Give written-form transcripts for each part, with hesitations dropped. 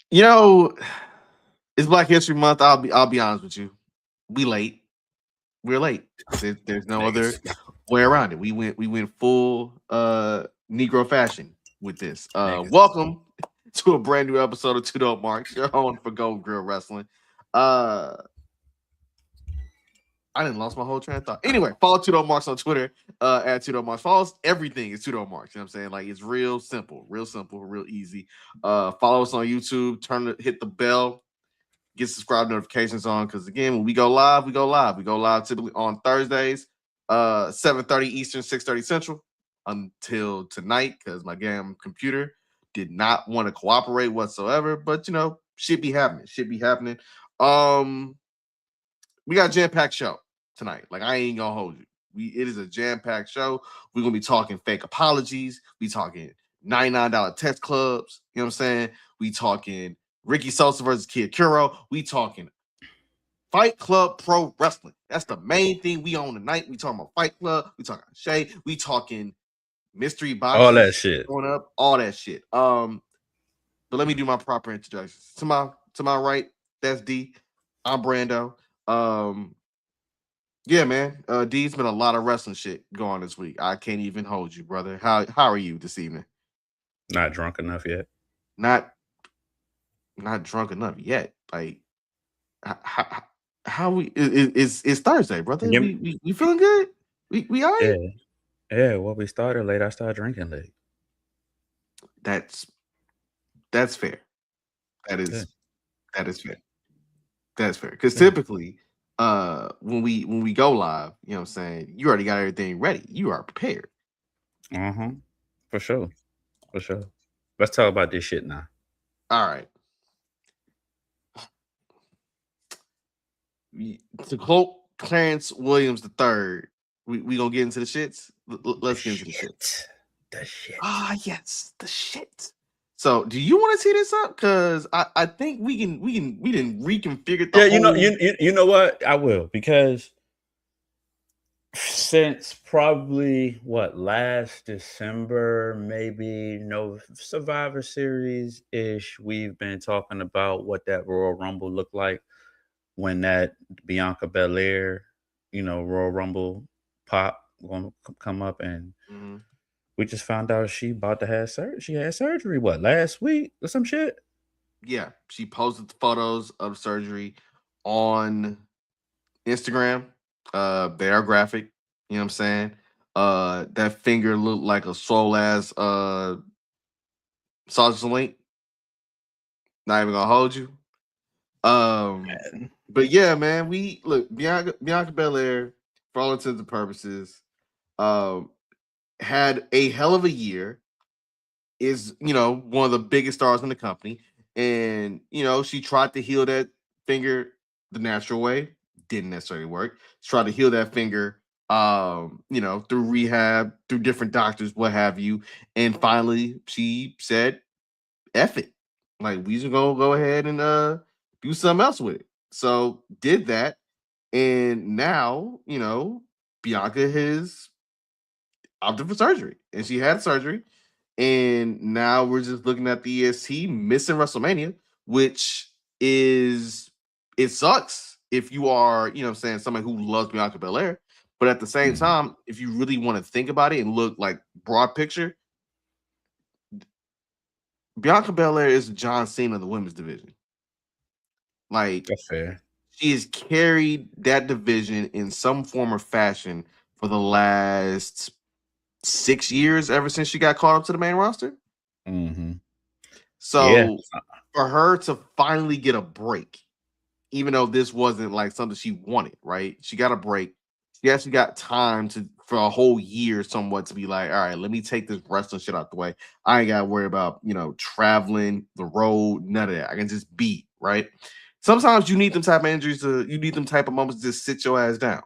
You know, it's Black History Month. I'll be honest with you. We late. We're late. There's no other Niggas. way around it. We went full Negro fashion with this. Niggas. Welcome to a brand new episode of 2DopeMarks, your home for Gold Grill Wrestling. Uh I didn't lost my whole train of thought. Anyway, follow 2DopeMarks on Twitter at 2DopeMarks. Follow us. Everything is 2DopeMarks. You know what I'm saying? Like it's real simple, real easy. Follow us on YouTube. Hit the bell. Get subscribe notifications on because again, when we go live, we go live. We go live typically on Thursdays, 7:30 Eastern, 6:30 Central until tonight because my damn computer did not want to cooperate whatsoever. But shit be happening. Shit be happening. Um, we got a jam-packed show tonight. Like I ain't gonna hold you. It is a jam-packed show. We're gonna be talking fake apologies. We talking $99 test clubs. You know what I'm saying? We talking Ricky Sosa versus Kid Kuro. We talking Fight Club Pro Wrestling. That's the main thing we on tonight. We talking about Fight Club. We talking Shay. We talking mystery All that boxes shit. going up. All that shit. But let me do my proper introductions. To my right, that's D. I'm Brando. Um, yeah, man. D's been a lot of wrestling shit going this week. I can't even hold you, brother. How are you this evening? Not drunk enough yet. Not not drunk enough yet. Like how, how we it's Thursday, brother. Give me, We feeling good? We all right? yeah. Yeah, well, we started late. I started drinking late. That's that's fair. That Yeah. is that is fair. That's fair. Because Yeah. typically, when we go live, you know what I'm saying, you already got everything ready. You are prepared. Uh-huh. For sure. For sure. Let's talk about this shit now. All right. To quote Clarence Williams the third, we gonna get into the shits. The Let's get into the shits. shit. The shit. Ah, yes, the shit. So, do you want to see this up? Because I think we didn't reconfigure the Yeah, whole. you know what? I will because since probably what last December, maybe no Survivor Series ish, we've been talking about what that Royal Rumble looked like when that Bianca Belair, Royal Rumble pop gonna come up, and Mhm. we just found out she about to have surgery. She had surgery what last week or some shit. Yeah, she posted the photos of surgery on Instagram. They are graphic. You know what I'm saying? That finger looked like a swole ass sausage link. Not even gonna hold you. Um, but yeah, man, we look Bianca Belair, for all intents and purposes, um, had a hell of a year. Is one of the biggest stars in the company, and she tried to heal that finger the natural way. Didn't necessarily work. She tried to heal that finger, through rehab, through different doctors, what have you, and finally she said, "F it." Like we just gonna go ahead and do something else with it. So did that, and now Bianca has opted for surgery, and she had surgery, and now we're just looking at the EST missing WrestleMania, which is it sucks if you are what I'm saying, somebody who loves Bianca Belair, but at the same Mhm. time, if you really want to think about it and look like broad picture, Bianca Belair is John Cena of the women's division. Like That's fair. she has carried that division in some form or fashion for the last 6 years, ever since she got called up to the main roster. Hmm. Yeah. So for her to finally get a break, even though this wasn't like something she wanted, right? She got a break. She actually got time to for a whole year somewhat to be like, all right, let me take this wrestling shit out the way. I ain't gotta worry about traveling the road, none of that. I can just be right. Sometimes you need them type of injuries you need them type of moments to just sit your ass down.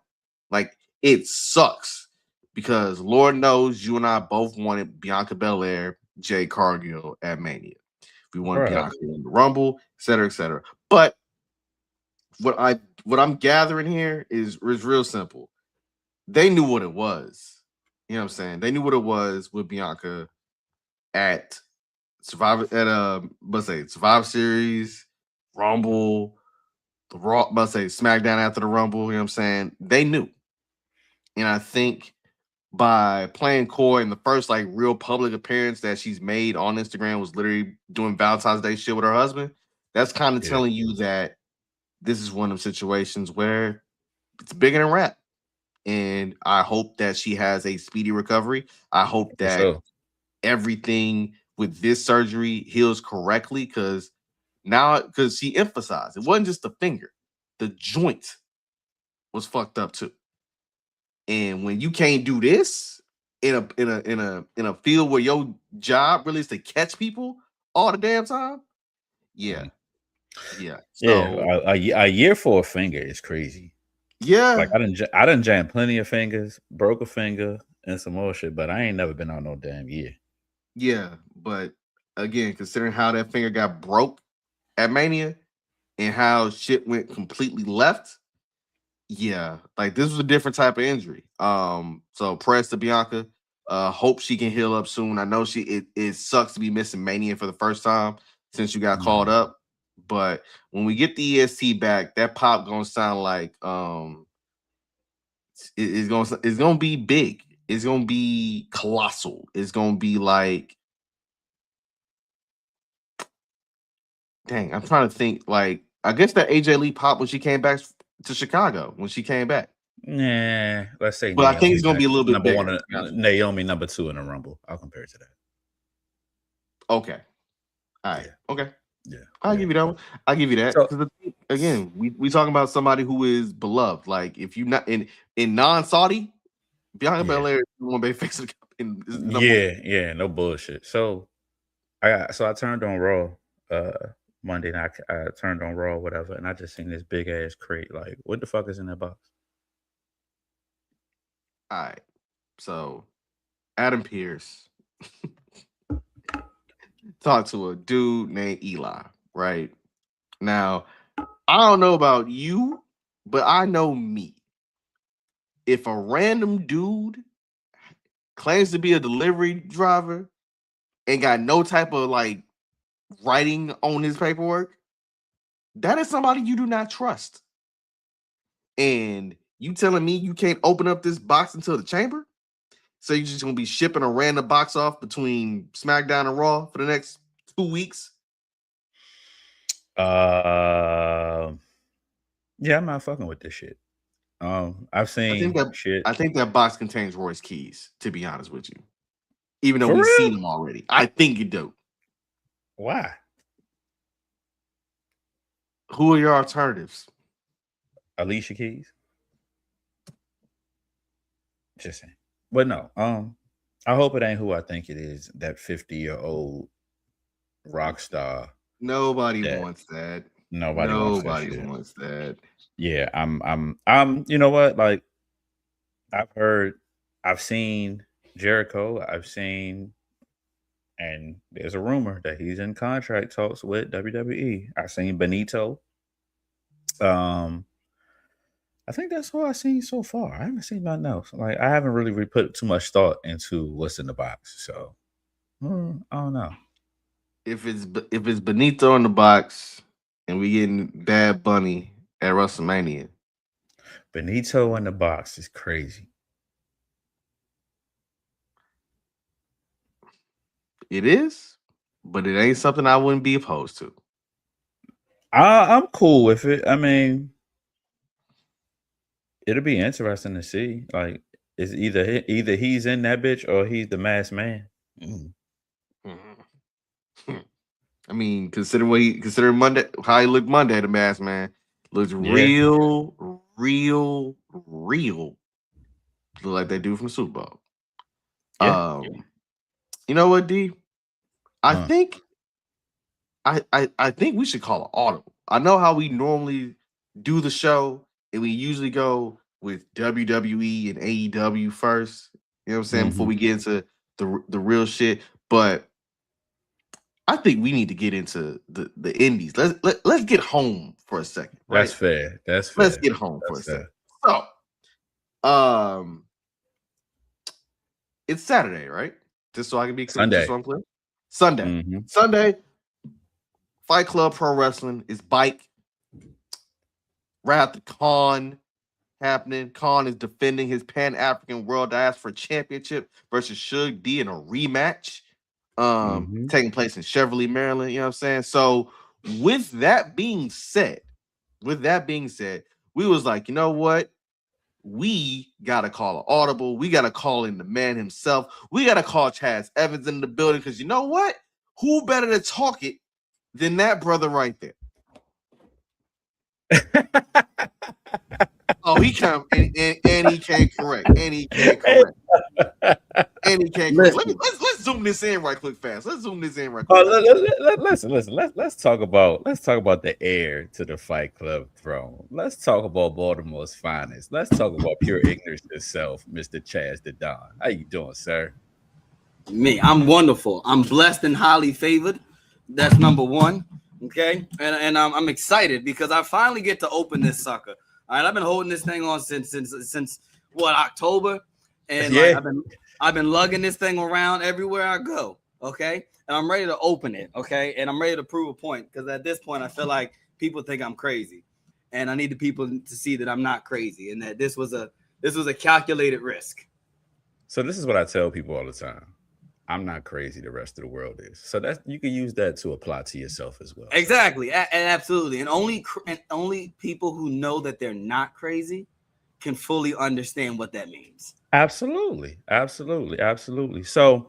Like it sucks because Lord knows you and I both wanted Bianca Belair, Jay Cargill at Mania. We wanted Bruh. Bianca in the Rumble, et cetera, et cetera. But what I'm gathering here is real simple. They knew what it was. You know what I'm saying? They knew what it was with Bianca at Survivor at let's say Survivor Series, Rumble, the Raw, let's say SmackDown after the Rumble. You know what I'm saying? They knew, and I think by playing coy in the first like real public appearance that she's made on Instagram was literally doing Valentine's Day shit with her husband. That's kind of telling you that this is one of the situations where it's bigger than rap. And I hope that she has a speedy recovery. I hope that everything with this surgery heals correctly because she emphasized it wasn't just the finger, the joint was fucked up too. And when you can't do this in a field where your job really is to catch people all the damn time, yeah. So a year for a finger is crazy. Yeah, like I done jammed plenty of fingers, broke a finger, and some more shit, but I ain't never been on no damn year. Yeah, but again, considering how that finger got broke at Mania and how shit went completely left, yeah, like this was a different type of injury. So prayers to Bianca. Hope she can heal up soon. I know it sucks to be missing Mania for the first time since you got called up. But when we get the EST back, that pop gonna sound like it's gonna be big. It's gonna be colossal. It's gonna be like, dang, I'm trying to think. Like, I guess that AJ Lee pop when she came back to Chicago when she came back. Nah, let's say. But Naomi, I think it's gonna be a little bit number bigger. One, Naomi number 2 in the Rumble. I'll compare it to that. Okay. All right. Yeah. Okay. Yeah. I'll give you that one. I'll give you that. Because again, we talking about somebody who is beloved. Like if you not in non-Saudi, Bianca Belair is one bay face. Yeah, no bullshit. So I turned on Raw Monday night. I turned on Raw, whatever, and I just seen this big ass crate. Like, what the fuck is in that box? All right. So Adam Pearce talked to a dude named Eli, right? Now, I don't know about you, but I know me. If a random dude claims to be a delivery driver and got no type of like writing on his paperwork, that is somebody you do not trust. And you telling me you can't open up this box until the chamber? So you're just gonna be shipping a random box off between SmackDown and Raw for the next 2 weeks? Yeah, I'm not fucking with this shit. I've seen shit. I think that box contains Roy's keys, to be honest with you. Even though we've seen them already. I think you do. Why? Who are your alternatives? Alicia Keys. Just saying. But no, I hope it ain't who I think it is, that 50-year-old rock star. Nobody wants that. Nobody wants that. Yeah, I'm you know what? Like, I've seen Jericho, and there's a rumor that he's in contract talks with WWE. I've seen Benito. I think that's all I've seen so far. I haven't seen nothing else. Like, I haven't really put too much thought into what's in the box. So I don't know. If it's Benito in the box and we getting Bad Bunny at WrestleMania, Benito in the box is crazy. It is, but it ain't something I wouldn't be opposed to. I'm cool with it. I mean, it'll be interesting to see. Like, it's either he's in that bitch or he's the masked man. I mean, considering Monday, how he looked Monday, the masked man looks real. Look like they do from the Super Bowl. You know what, D? I think we should call an audible. I know how we normally do the show, and we usually go with WWE and AEW first. You know what I'm saying? Before we get into the real shit. But I think we need to get into the indies. Let's get home for a second. Right? That's fair. Let's get home for a second. So, it's Saturday, right? Just so I can be clear. Sunday. Just so I'm clear. Sunday. Sunday, Fight Club Pro Wrestling is bike. Wrath Khan happening. Khan is defending his Pan-African World Diaspora Championship versus Suge D in a rematch. Taking place in Cheverly, Maryland. You know what I'm saying? So with that being said, we was like, you know what? We gotta call an audible. We gotta call in the man himself. We gotta call Chaz Evans in the building, because you know what? Who better to talk it than that brother right there? Oh, he come and he can't correct. And he can't correct. Let's zoom this in right quick fast. Let's zoom this in right quick. Listen. Let's talk about the heir to the Fight Club throne. Let's talk about Baltimore's finest. Let's talk about pure ignorance itself, Mr. Chaz the Don. How you doing, sir? Me, I'm wonderful. I'm blessed and highly favored. That's number one. Okay, and I'm excited because I finally get to open this sucker. All right, I've been holding this thing on since what, October, and yeah. like, I've been lugging this thing around everywhere I go. Okay, and I'm ready to open it. Okay, and I'm ready to prove a point, because at this point I feel like people think I'm crazy, and I need the people to see that I'm not crazy, and that this was a calculated risk. So this is what I tell people all the time. I'm not crazy. The rest of the world is. So that you can use that to apply to yourself as well. Exactly, and absolutely, and only people who know that they're not crazy can fully understand what that means. Absolutely. So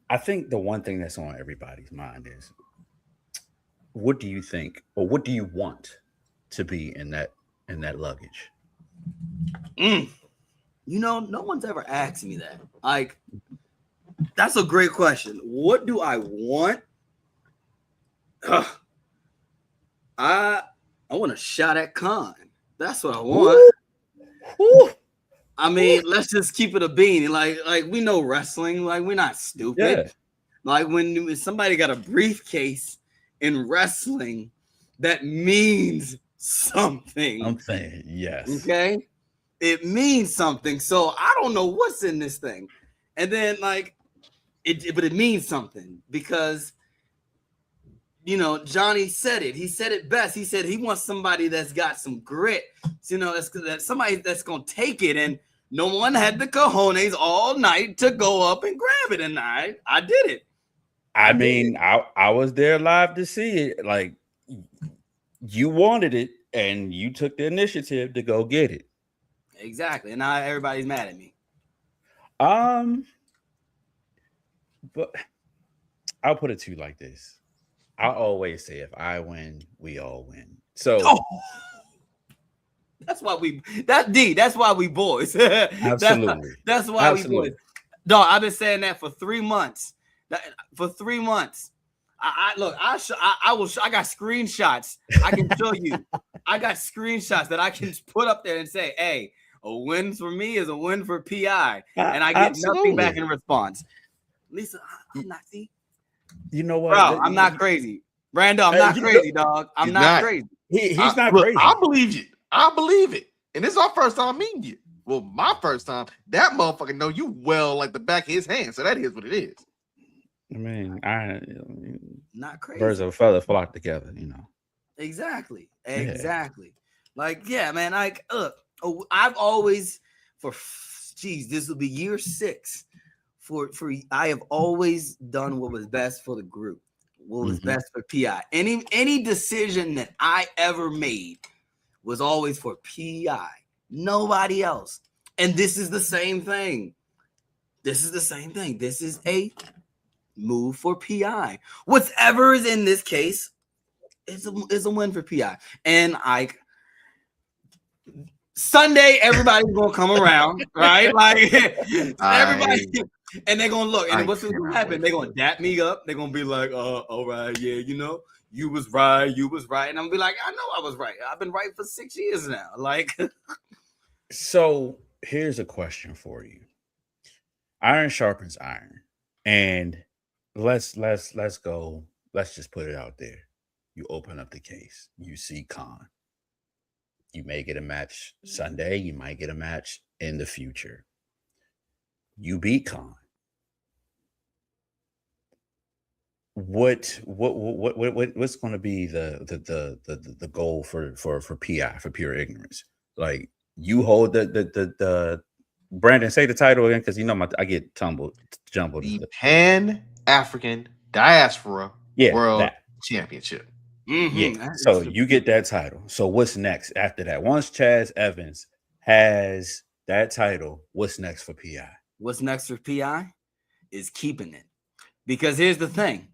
I think the one thing that's on everybody's mind is, what do you think, or what do you want to be in that luggage? You know, no one's ever asked me that. Like, that's a great question. What do I want? I want a shot at Khan. That's what I want. Ooh. I mean, let's just keep it a bean. Like we know wrestling. Like, we're not stupid. Yeah. Like, when somebody got a briefcase in wrestling, that means something. I'm saying yes. Okay. It means something. So I don't know what's in this thing. And then, like, but it means something, because, you know, Johnny said it. He said it best. He said he wants somebody that's got some grit. You know, that's somebody that's going to take it. And no one had the cojones all night to go up and grab it. And I did it. I mean, I was there live to see it. Like, you wanted it, and you took the initiative to go get it. Exactly. And now everybody's mad at me. But I'll put it to you like this. I always say, if I win, we all win. So that's why we boys. Absolutely. That's why we boys. Dog, I've been saying that for 3 months. For 3 months. I got screenshots. I can show you. I got screenshots that I can put up there and say, hey, a win for me is a win for PI. And I get nothing back in response. Lisa, I'm not, see? You know what? Bro, I'm not crazy. Brando, I'm not crazy, dog. I'm not crazy. He's not crazy. I believe you. I believe it. And this is our first time meeting you. Well, my first time. That motherfucker know you well like the back of his hand. So that is what it is. I mean, not crazy. Birds of a feather flock together, you know. Exactly. Like, yeah, man. Like, look, I've always, this will be year 6. I have always done what was best for the group, what was best for PI. Any decision that I ever made was always for PI, nobody else. And this is the same thing. This is a move for PI. Whatever is in this case is a win for PI. And Sunday, everybody's gonna come around, right? Like, everybody, and they're gonna look, and what's gonna happen? They're gonna dap me up. They're gonna be like, all right, yeah, you know, you was right, and I'm gonna be like, I know I was right. I've been right for 6 years now. Like, so here's a question for you. Iron sharpens iron, and let's go. Let's just put it out there. You open up the case. You see Khan. You may get a match Sunday. You might get a match in the future. You beat Khan. what's going to be the goal for PI, for pure ignorance? Like, you hold the Brandon, say the title again, because I get jumbled. The Pan-African Diaspora World Championship. Mm-hmm. Yeah. So you get that title. So what's next after that? Once Chaz Evans has that title, what's next for PI? What's next for PI is keeping it. Because here's the thing.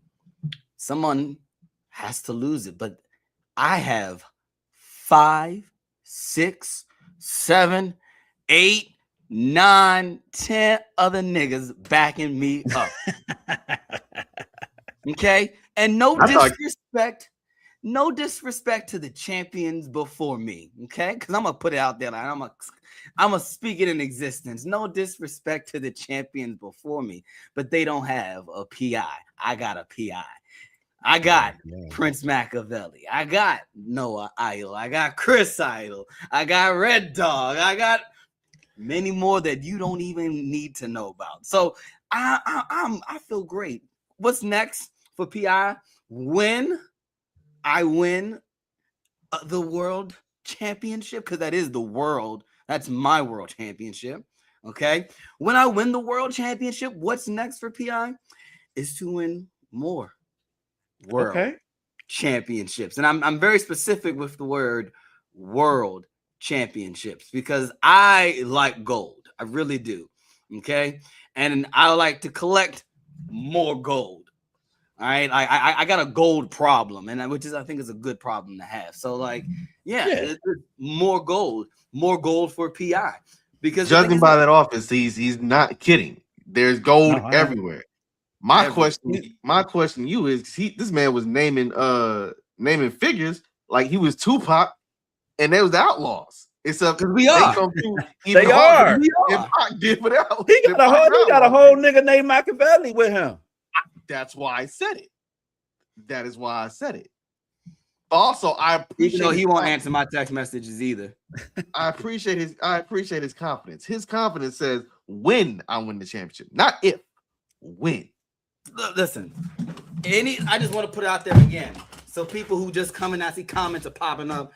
Someone has to lose it. But I have 5, 6, 7, 8, 9, 10 other niggas backing me up. Okay? And no disrespect to the champions before me. Okay? Because I'm gonna put it out there. Like, I'm gonna speak it in existence. No disrespect to the champions before me, but they don't have a PI. I got a PI. I got Prince Machiavelli. I got Noah Idol. I got Chris Idol. I got Red Dog. I got many more that you don't even need to know about. So I feel great. What's next for PI? When I win the world championship, because that is the world. That's my world championship. Okay. When I win the world championship, what's next for PI is to win more world championships. And I'm very specific with the word world championships because I like gold. I really do. Okay. And I like to collect more gold. All right. I got a gold problem, and which is, I think, is a good problem to have. So, like, more gold for PI. Because judging by that office, he's not kidding. There's gold everywhere. My question to you is, this man was naming figures like he was Tupac, and they was the Outlaws. Except because we are. They are. He got a whole nigga named Machiavelli with him. That's why I said it. That is why I said it. Also, I appreciate. Even though he won't answer my text messages either. I appreciate his confidence. His confidence says when I win the championship, not if. When. Listen, I just want to put it out there again. So people who just come and I see comments are popping up.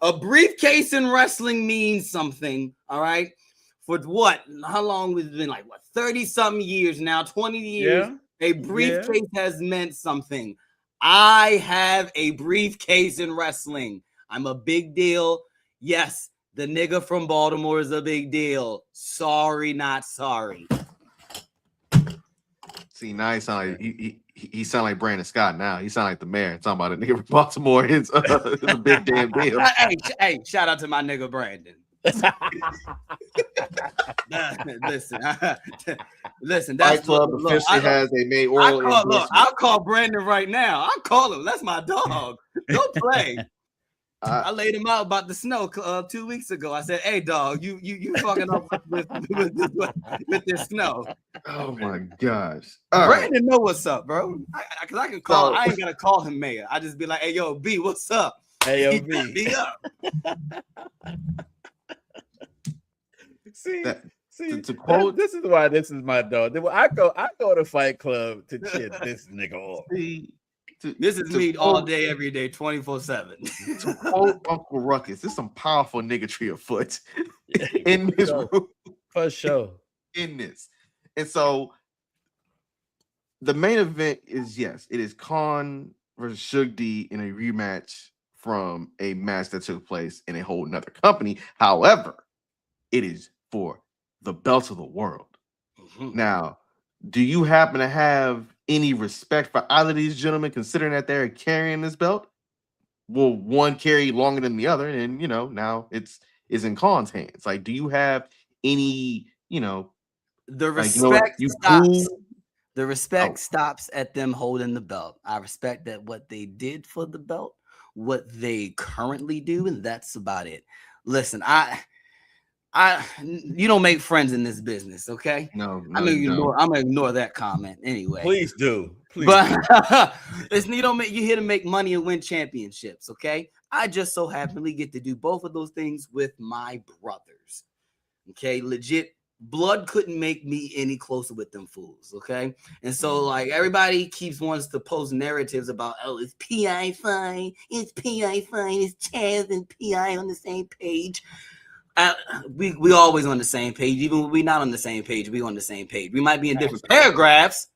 A briefcase in wrestling means something. All right. For what? How long has it been? Like, what, 30-something years now, 20 years. Yeah. A briefcase has meant something. I have a briefcase in wrestling. I'm a big deal. Yes, the nigga from Baltimore is a big deal. Sorry, not sorry. See, now he sound like he sound like Brandon Scott now. He sound like the mayor. Talking about a nigga from Baltimore. It's a big damn deal. Hey, shout out to my nigga Brandon. Listen. That's Club officially has a mayoral. I'll call Brandon right now. I'll call him. That's my dog. Don't play. I laid him out about the snow 2 weeks ago. I said, "Hey, dog, you fucking up with this snow." Oh my gosh! Brandon know what's up, bro. Because I can call. I ain't gotta call him mayor. I just be like, "Hey, yo, B, what's up?" Hey, yo, B, be up. See, to quote, this is why this is my dog. I go to Fight Club to chit this nigga off. This is me all day, every day, 24/7. To quote Uncle Ruckus, there's some powerful niggatry afoot in this room. For sure. In this. And so the main event is, it is Khan versus Suge D in a rematch from a match that took place in a whole nother company. However, it is for the belt of the world. Mm-hmm. Now, do you happen to have any respect for either of these gentlemen, considering that they're carrying this belt? Well, one carry longer than the other, and now it's in Khan's hands. Like, do you have any, the respect stops. The respect stops at them holding the belt. I respect that what they did for the belt, what they currently do, and that's about it. Listen, you don't make friends in this business, okay? No, I'm gonna ignore that comment anyway. Please do. Listen, you're here to make money and win championships, okay? I just so happily get to do both of those things with my brothers. Okay, legit blood couldn't make me any closer with them fools, okay? And so, like, everybody wants to post narratives about, oh, it's PI fine, it's Chaz and PI on the same page. We always on the same page, even when we're not on the same page. We on the same page. We might be in different paragraphs.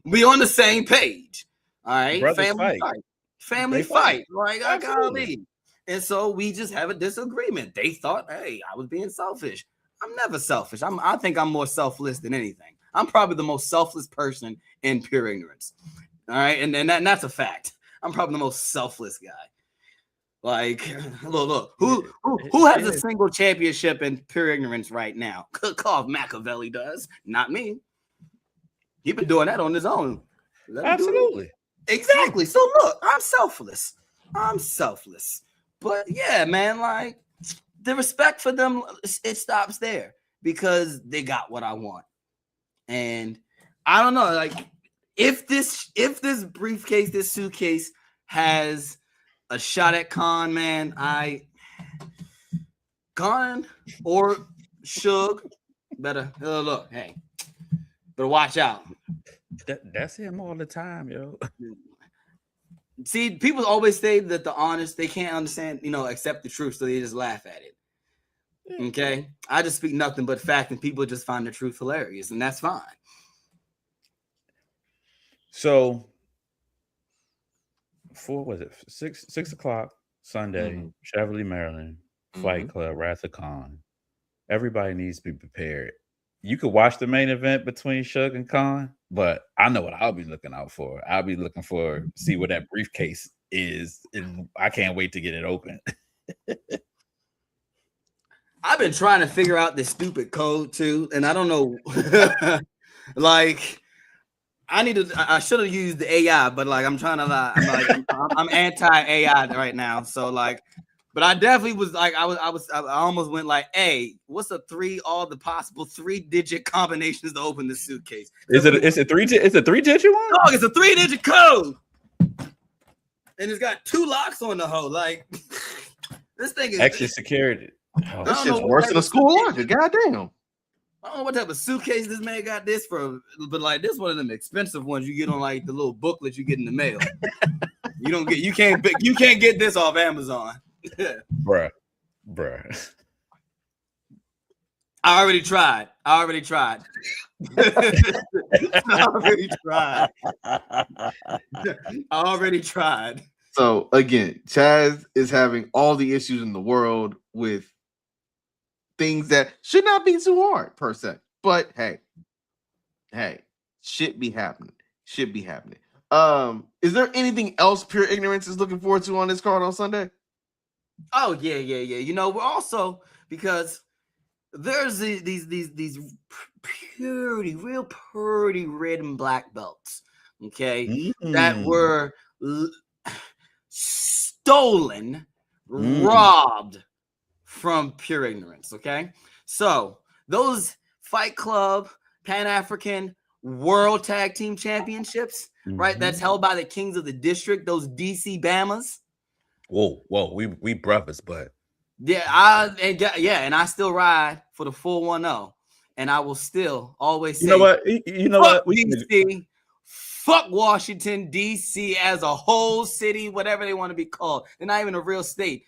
We on the same page. All right, family fight. Like, I gotta leave. And so we just have a disagreement. They thought, hey, I was being selfish. I'm never selfish. I think I'm more selfless than anything. I'm probably the most selfless person in pure ignorance. All right, and that's a fact. I'm probably the most selfless guy. Like, look, who has a single championship in pure ignorance right now? Cough, Machiavelli does, not me. He been doing that on his own. Absolutely, exactly. So look, I'm selfless. But yeah, man, like the respect for them, it stops there because they got what I want, and I don't know, like if this briefcase, this suitcase has a shot at Khan, man, Khan or Suge better look. Hey, better watch out. That's him all the time, yo. See, people always say that the honest, they can't understand, accept the truth, so they just laugh at it. Okay, I just speak nothing but fact, and people just find the truth hilarious, and that's fine. So, was it 6 o'clock Sunday, Cheverly, Maryland, Fight Club, Wrath of Khan. Everybody needs to be prepared. You could watch the main event between Suge and Khan, but I know what I'll be looking out for. I'll be looking for see what that briefcase is, and I can't wait to get it open. I've been trying to figure out this stupid code too, and I don't know. Like, I should have used the AI, but like I'm trying to lie. I'm anti-AI right now. So like, but I definitely was like, I almost went like, hey, what's all the possible 3-digit combinations to open the suitcase? It's a 3-digit one? No, it's a 3-digit code. And it's got 2 locks on the hoe. Like, this thing is extra security. Oh, this shit's worse than a school locker. Goddamn. I don't know what type of suitcase this man got this for, but like this one of them expensive ones you get on like the little booklet you get in the mail. You can't get this off Amazon. Bruh. I already tried. So again, Chaz is having all the issues in the world with things that should not be too hard per se. But hey, shit be happening. Is there anything else Pure Ignorance is looking forward to on this card on Sunday? Oh yeah. We're also, because there's these real pretty red and black belts, okay, that were stolen, robbed from Pure Ignorance, okay? So those Fight Club Pan-African World Tag Team Championships, right? That's held by the Kings of the District, those DC Bamas. Whoa, we brothers, but and I still ride for the 410, and I will still always say, you know what? DC, fuck Washington, DC as a whole city, whatever they want to be called. They're not even a real state.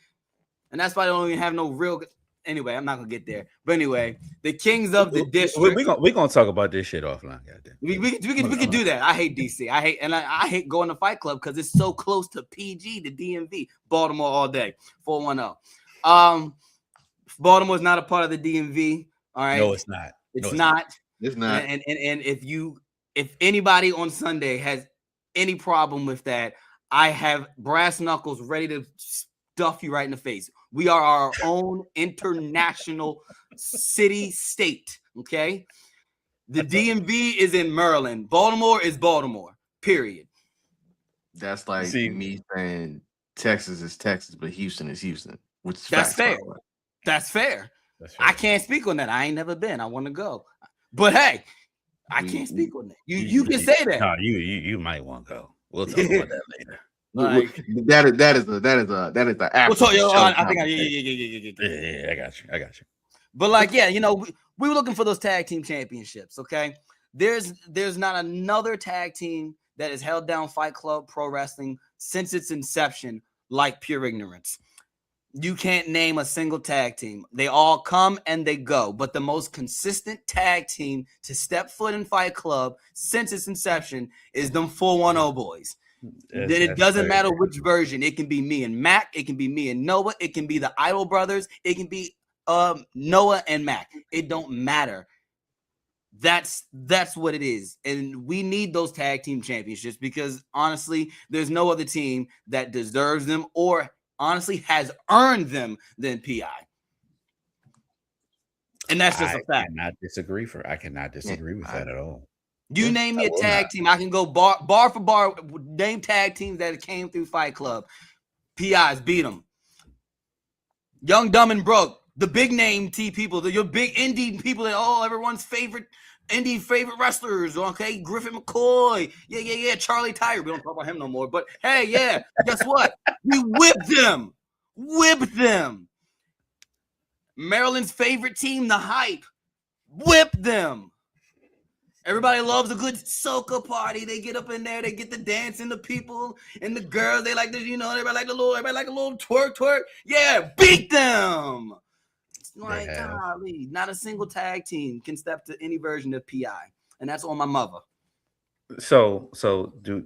And that's why they don't even have no real. Anyway, I'm not gonna get there. But anyway, the Kings of the District. We're gonna talk about this shit offline. Goddamn. We can do that. I hate DC. I hate going to Fight Club because it's so close to PG, the DMV. Baltimore all day. 410. Baltimore's not a part of the DMV. All right. No, it's not. It's not. And if anybody on Sunday has any problem with that, I have brass knuckles ready to stuff you right in the face. We are our own international city-state, okay? The DMV is in Maryland. Baltimore is Baltimore, period. That's like me saying Texas is Texas, but Houston is Houston. That's fair. That's fair. I can't speak on that. I ain't never been. I want to go. But hey, I can't speak on that. You can say that. No, you might want to go. We'll talk about that later. Like, that is the after we'll talk, show. I think I got you. But like, yeah, we were looking for those tag team championships. Okay, there's not another tag team that has held down Fight Club Pro Wrestling since its inception like Pure Ignorance. You can't name a single tag team. They all come and they go. But the most consistent tag team to step foot in Fight Club since its inception is them 410 boys. It doesn't matter which version. It can be me and Mac. It can be me and Noah. It can be the Idol brothers. It can be Noah and Mac. It don't matter. That's what it is. And we need those tag team championships because honestly, there's no other team that deserves them or honestly has earned them than PI. And that's just a fact. I cannot disagree with that at all. You name me a tag team, I can go bar for bar, name tag teams that came through Fight Club. PIs beat them. Young, Dumb, and Broke, the big name T people, your big indie people that everyone's favorite wrestlers, okay? Griffin McCoy, yeah, Charlie Tiger. We don't talk about him no more. But hey, yeah, guess what? We whipped them. Maryland's favorite team, the Hype, whipped them. Everybody loves a good soca party. They get up in there, they get the dancing, the people and the girls. They like everybody like a little twerk. Yeah, beat them. Like, golly, not a single tag team can step to any version of PI, and that's on my mother. So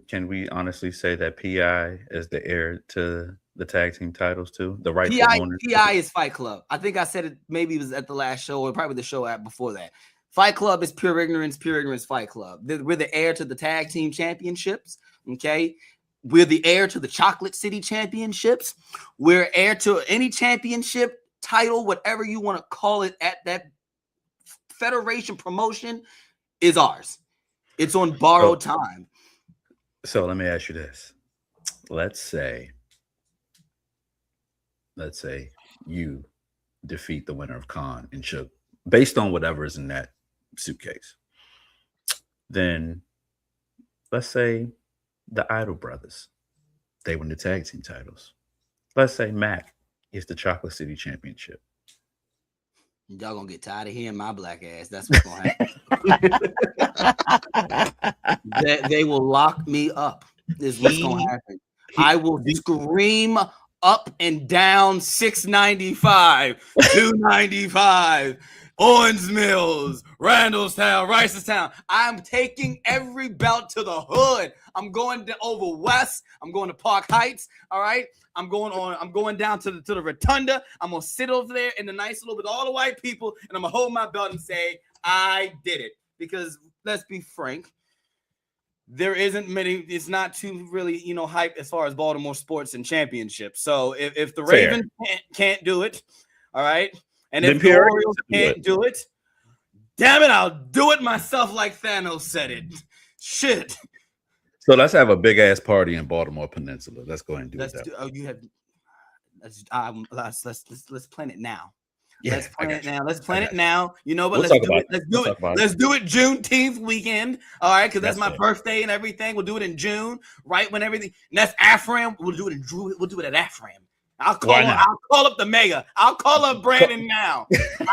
can we honestly say that PI is the heir to the tag team titles too? The rightful owners. PI is Fight Club. I think I said it. Maybe it was at the last show, or probably the show before that. Fight Club is Pure Ignorance. Pure Ignorance Fight Club. We're the heir to the tag team championships. Okay. We're the heir to the Chocolate City championships. We're heir to any championship title, whatever you want to call it, at that federation promotion is ours. It's on borrowed time. So let me ask you this. Let's say you defeat the winner of Khan and Shook based on whatever is in that suitcase. Then let's say the Idol brothers, they win the tag team titles. Let's say Mac is the Chocolate City Championship. Y'all gonna get tired of hearing my black ass. That's what's gonna happen. They will lock me up. Is what's gonna happen. I will scream up and down 695, 295, Owens Mills, Randallstown, Ricestown. I'm taking every belt to the hood. I'm going over west. I'm going to Park Heights. All right. I'm going down to the Rotunda. I'm gonna sit over there in the nice little with all the white people, and I'm gonna hold my belt and say, I did it. Because let's be frank, there isn't many, it's not too really, hype as far as Baltimore sports and championships. So if the Ravens can't do it, all right, and if the Orioles can't do it, damn it, I'll do it myself like Thanos said it. Shit. So let's have a big ass party in Baltimore Peninsula. Let's go ahead and do that. Let's plan it now. Yeah, let's plan it now. You know what? Let's do it. Let's do it Juneteenth weekend. All right, because that's my birthday and everything. We'll do it in June, right when everything. And that's Afram. We'll do it in Drew. We'll do it at Afram. I'll call up the mayor. I'll call up Brandon now.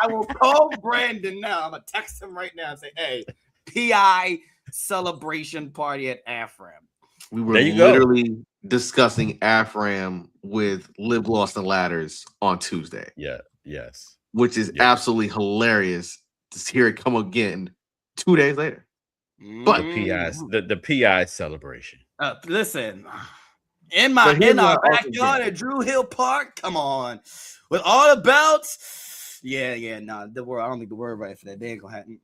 I will call Brandon now. I'm gonna text him right now and say, "Hey, PI celebration party at Afram." We were literally discussing Afram with Live Lost and Ladders on Tuesday. Yeah. Yes. Which is absolutely hilarious to hear it come again 2 days later. But the PI celebration. Listen, in our backyard at Drew Hill Park. Come on, with all the belts. Yeah. No, the word. I don't think the word right for that. They ain't gonna happen.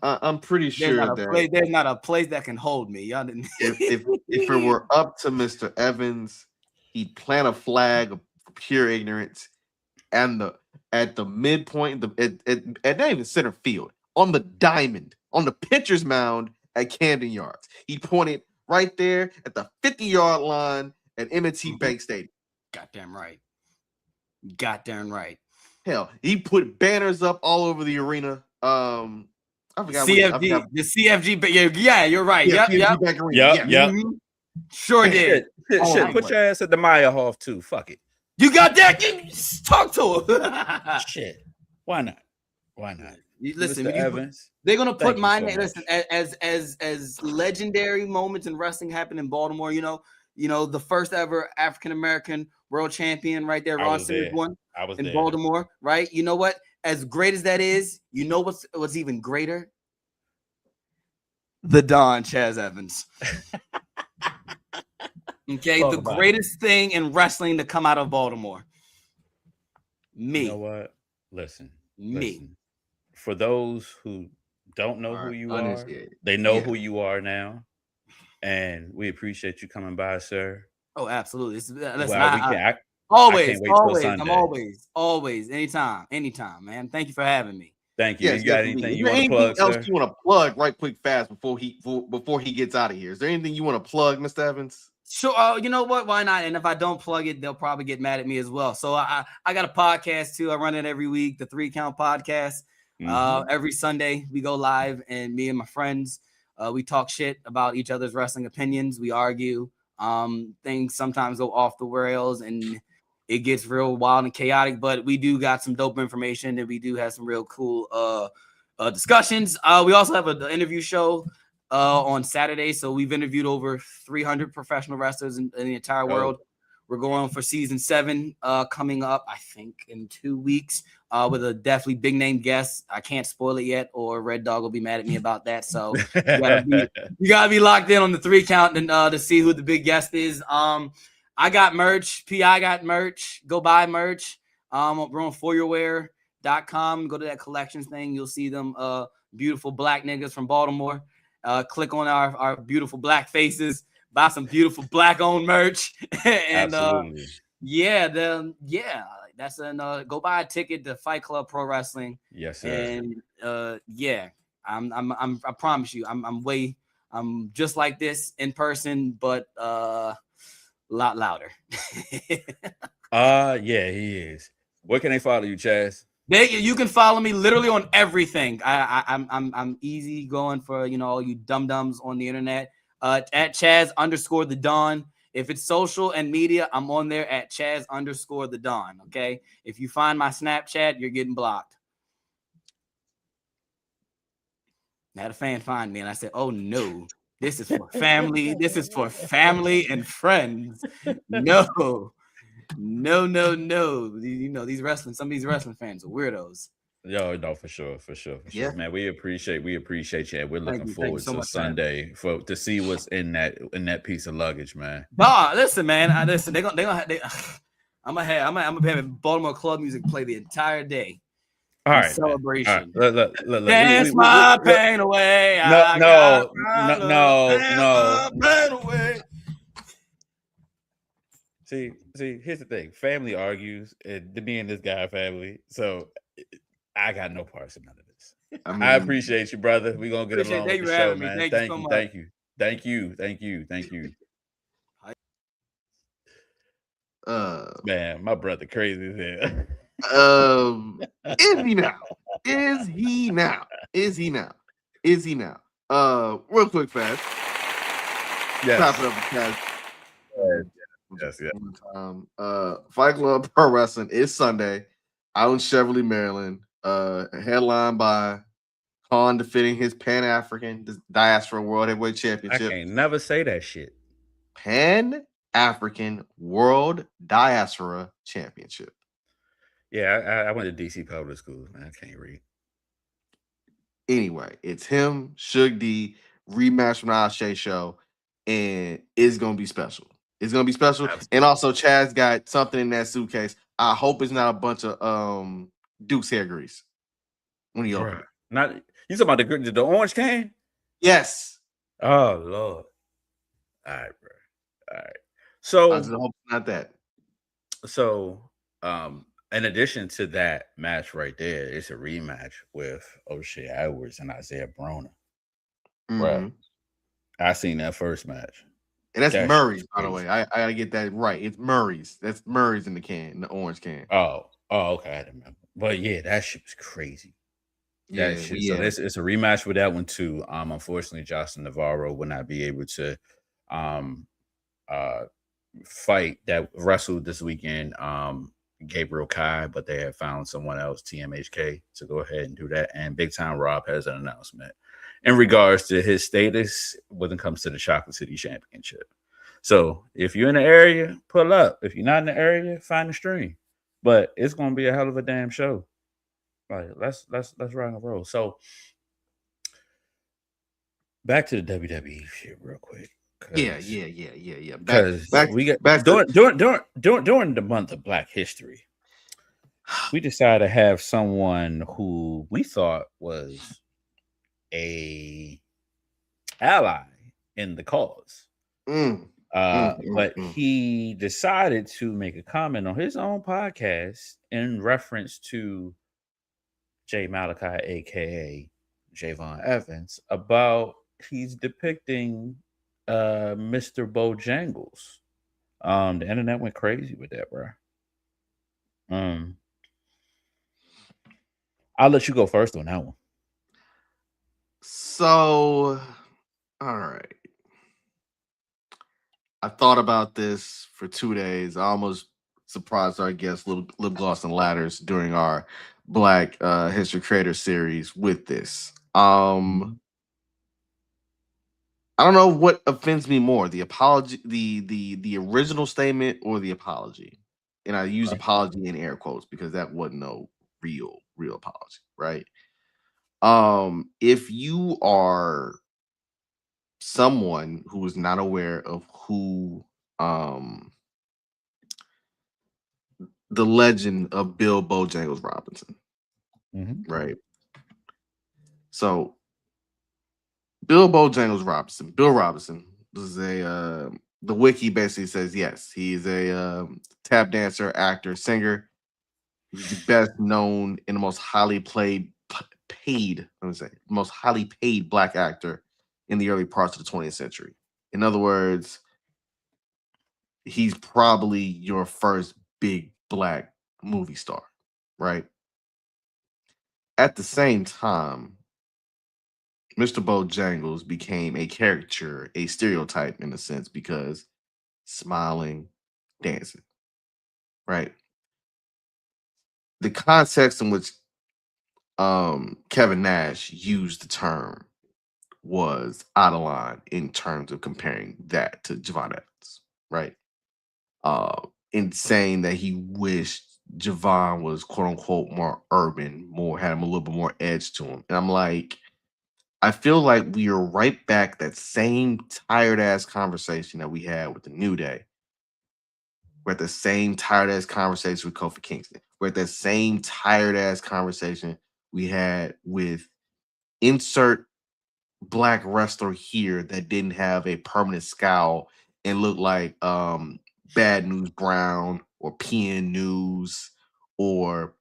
I'm pretty sure there's not a place that can hold me. Y'all didn't. if it were up to Mr. Evans, he'd plant a flag of Pure Ignorance. And at the midpoint, at not even center field, on the diamond, on the pitcher's mound at Camden Yards. He pointed right there at the 50-yard line at M&T Bank Stadium. Goddamn right. Hell, he put banners up all over the arena. I forgot the CFG. Yeah, you're right. Yeah, Yep. Bank Arena. Yep. Mm-hmm. Sure did. Shit. Put your ass at the Maya Hall too. Fuck it. You got that? You talk to him. Shit. Why not? Why not? Listen, Mr. Evans, they're gonna put my so name. Listen, as legendary moments in wrestling happened in Baltimore. You know, the first ever African American world champion, right there, Ron Simmons won in Baltimore, right? You know what? As great as that is, you know what's even greater? The Don Chaz Evans. Okay, the greatest thing in wrestling to come out of Baltimore. Me. You know what? Listen. For those who don't know who you are, they know who you are now, and we appreciate you coming by, sir. Oh, absolutely. Listen, always. I'm always, anytime, man. Thank you for having me. Thank you. You got anything you want to plug, sir? You want to plug right quick fast before he gets out of here? Is there anything you want to plug, Mr. Evans? Sure. You know what? Why not? And if I don't plug it, they'll probably get mad at me as well. So I got a podcast too. I run it every week, the 3 Count Podcast. Every Sunday we go live, and me and my friends, we talk shit about each other's wrestling opinions. We argue. Things sometimes go off the rails and it gets real wild and chaotic, but we do got some dope information, and we do have some real cool discussions. We also have an interview show on Saturday. So we've interviewed over 300 professional wrestlers in the entire world. We're going for season 7 coming up, I think, in 2 weeks with a definitely big name guest. I can't spoil it yet, or Red Dog will be mad at me about that. So you gotta be locked in on the 3 Count and to see who the big guest is. I got merch. PI got merch. Go buy merch. We're on foryourwear.com. Go to that collections thing. You'll see them beautiful black niggas from Baltimore. Click on our beautiful black faces. Buy some beautiful black-owned merch, and that's go buy a ticket to Fight Club Pro Wrestling. Yes, sir. And I promise you, I'm just like this in person, but a lot louder. Yeah, he is. Where can they follow you, Chaz? You can follow me literally on everything. I'm easy going for all you dum-dums on the internet. At Chaz_the Don. If it's social and media, I'm on there at Chaz_the Don. Okay. If you find my Snapchat, you're getting blocked. I had a fan find me, and I said, "Oh no, this is for family. This is for family and friends. No. These some of these wrestling fans are weirdos." Yo, no, for sure, man. We appreciate you, and we're looking forward to Sunday to see what's in that piece of luggage, man. Listen, man. I'm gonna have Baltimore club music play the entire day. All right, celebration. All right. Look, dance my pain away. No. Pain away. See, here's the thing. Family argues, and me and this guy family, so I got no parts in none of this. I appreciate you, brother. We're gonna get along with the show, man. Thank you. Man, my brother crazy as hell. Is he now? Real quick, fast. Yes. Top it up, guys. Yes. Fight Club Pro Wrestling is Sunday out in Cheverly, Maryland. Headlined by Khan defending his Pan-African Diaspora World Heavyweight Championship. I can't never say that shit. Pan-African World Diaspora Championship. Yeah, I went to DC public school, man. I can't read. Anyway, it's him, Suge D, rematch from the ASÉ show, and it's gonna be special. It's gonna be special. Absolutely. And also, Chaz got something in that suitcase. I hope it's not a bunch of Duke's hair grease when he opened it. Not you talking about the orange can? Yes. Oh Lord. All right, bro. All right. So I just hope it's not that. So in addition to that match right there, it's a rematch with O'Shea Edwards and Isaiah Broner. Right. I seen that first match. And that's Murray's, by the way. I gotta get that right. It's Murray's. That's Murray's in the can, in the orange can. Oh, okay. I didn't remember. But yeah, that shit was crazy. So it's a rematch with that one too. Unfortunately, Justin Navarro will not be able to fight that wrestled this weekend. Gabriel Kai, but they have found someone else, TMHK, to go ahead and do that. And Big Time Rob has an announcement in regards to his status when it comes to the Chocolate City Championship. So if you're in the area, pull up. If you're not in the area, find the stream. But it's gonna be a hell of a damn show. Like let's rock and roll. So back to the WWE shit real quick. Yeah. Because we got during the month of Black History, we decided to have someone who we thought was a ally in the cause. But he decided to make a comment on his own podcast in reference to Jay Malachi, aka Javon Evans, about he's depicting Mr. Bojangles. The internet went crazy with that, bro. I'll let you go first on that one. So, all right. I thought about this for 2 days. I almost surprised our guest, Lip Gloss and Ladders, during our Black History Creator series with this. I don't know what offends me more, the apology, the original statement, or the apology. And I use apology in air quotes because that wasn't no real apology, right? If you are someone who is not aware of who the legend of Bill Bojangles Robinson, right? So Bill Bojangles Robinson, Bill Robinson was the wiki basically says yes, he's a tap dancer, actor, singer. He's the best known and the most highly most highly paid Black actor in the early parts of the 20th century. In other words, he's probably your first big Black movie star, right? At the same time, Mr. Bojangles became a caricature, a stereotype in a sense, because smiling, dancing, right? The context in which Kevin Nash used the term was out of line in terms of comparing that to Javon Evans, right? In saying that he wished Javon was quote unquote more urban, had him a little bit more edge to him. And I'm like, I feel like we are right back that same tired ass conversation that we had with the New Day. We're at the same tired ass conversation with Kofi Kingston. We're at the same tired ass conversation we had with insert Black wrestler here that didn't have a permanent scowl and looked like Bad News Brown or PN News or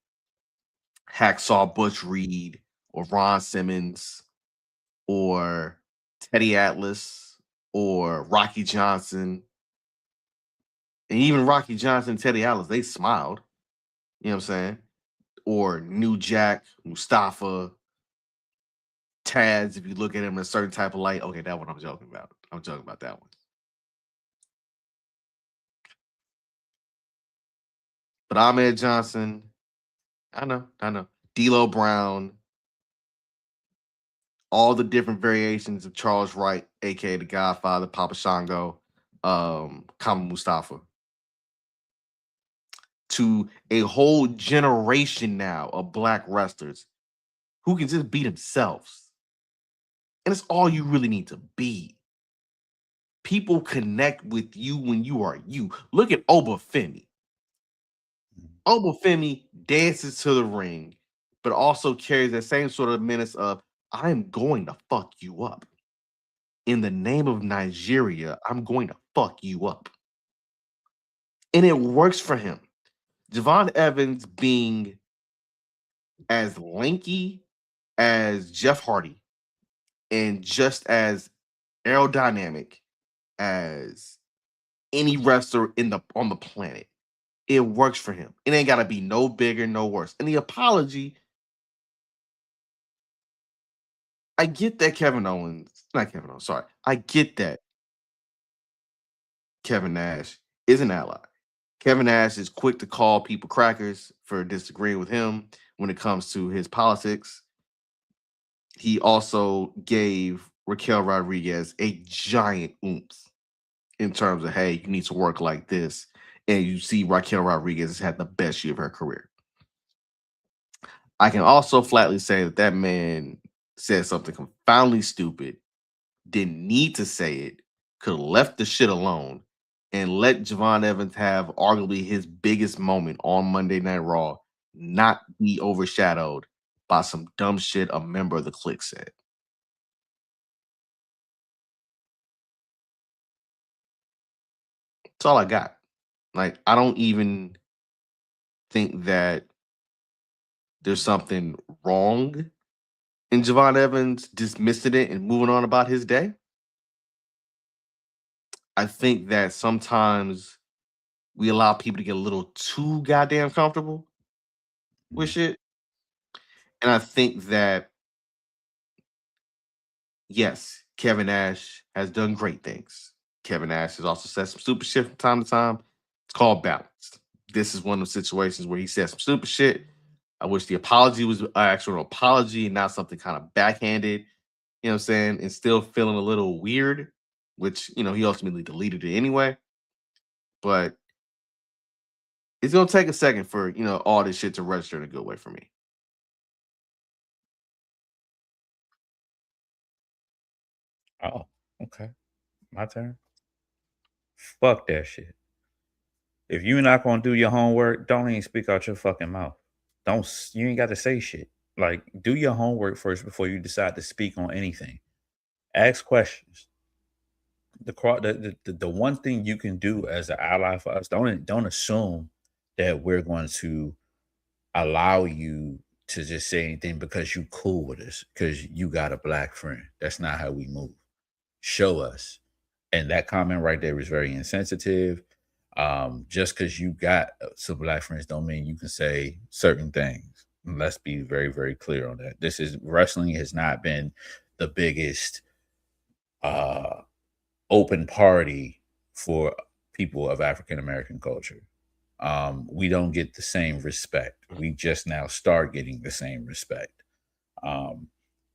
Hacksaw Butch Reed or Ron Simmons or Teddy Atlas or Rocky Johnson. And even Rocky Johnson and Teddy Atlas, they smiled. You know what I'm saying? Or New Jack, Mustafa, Taz, if you look at him in a certain type of light. Okay, that one I'm joking about. I'm joking about that one. But Ahmed Johnson, I know. D'Lo Brown, all the different variations of Charles Wright, aka the Godfather, Papa Shango, Kama Mustafa. To a whole generation now of Black wrestlers who can just be themselves. And it's all you really need to be. People connect with you when you are you. Look at Obafemi. Obafemi dances to the ring, but also carries that same sort of menace of, I'm going to fuck you up. In the name of Nigeria, I'm going to fuck you up. And it works for him. Javon Evans being as lanky as Jeff Hardy and just as aerodynamic as any wrestler on the planet. It works for him. It ain't gotta be no bigger, no worse. And the apology, I get that I get that Kevin Nash is an ally. Kevin Nash is quick to call people crackers for disagreeing with him when it comes to his politics. He also gave Raquel Rodriguez a giant oomph in terms of, hey, you need to work like this. And you see Raquel Rodriguez has had the best year of her career. I can also flatly say that that man said something confoundingly stupid, didn't need to say it, could have left the shit alone, and let Javon Evans have arguably his biggest moment on Monday Night Raw not be overshadowed by some dumb shit a member of the clique said. That's all I got. Like, I don't even think that there's something wrong in Javon Evans dismissing it and moving on about his day. I think that sometimes we allow people to get a little too goddamn comfortable with shit. And I think that, yes, Kevin Nash has done great things. Kevin Nash has also said some stupid shit from time to time. It's called balance. This is one of the situations where he said some stupid shit. I wish the apology was an actual apology and not something kind of backhanded, you know what I'm saying? And still feeling a little weird, which, you know, he ultimately deleted it anyway. But it's going to take a second for, you know, all this shit to register in a good way for me. Oh, okay. My turn. Fuck that shit. If you're not gonna do your homework, don't even speak out your fucking mouth. You ain't got to say shit. Like, do your homework first before you decide to speak on anything. Ask questions. The one thing you can do as an ally for us, don't assume that we're going to allow you to just say anything because you cool with us, because you got a black friend. That's not how we move. Show us. And that comment right there is very insensitive. Just because you got some black friends don't mean you can say certain things. Let's be very, very clear on that. Wrestling has not been the biggest open party for people of African American culture. We don't get the same respect. We just now start getting the same respect.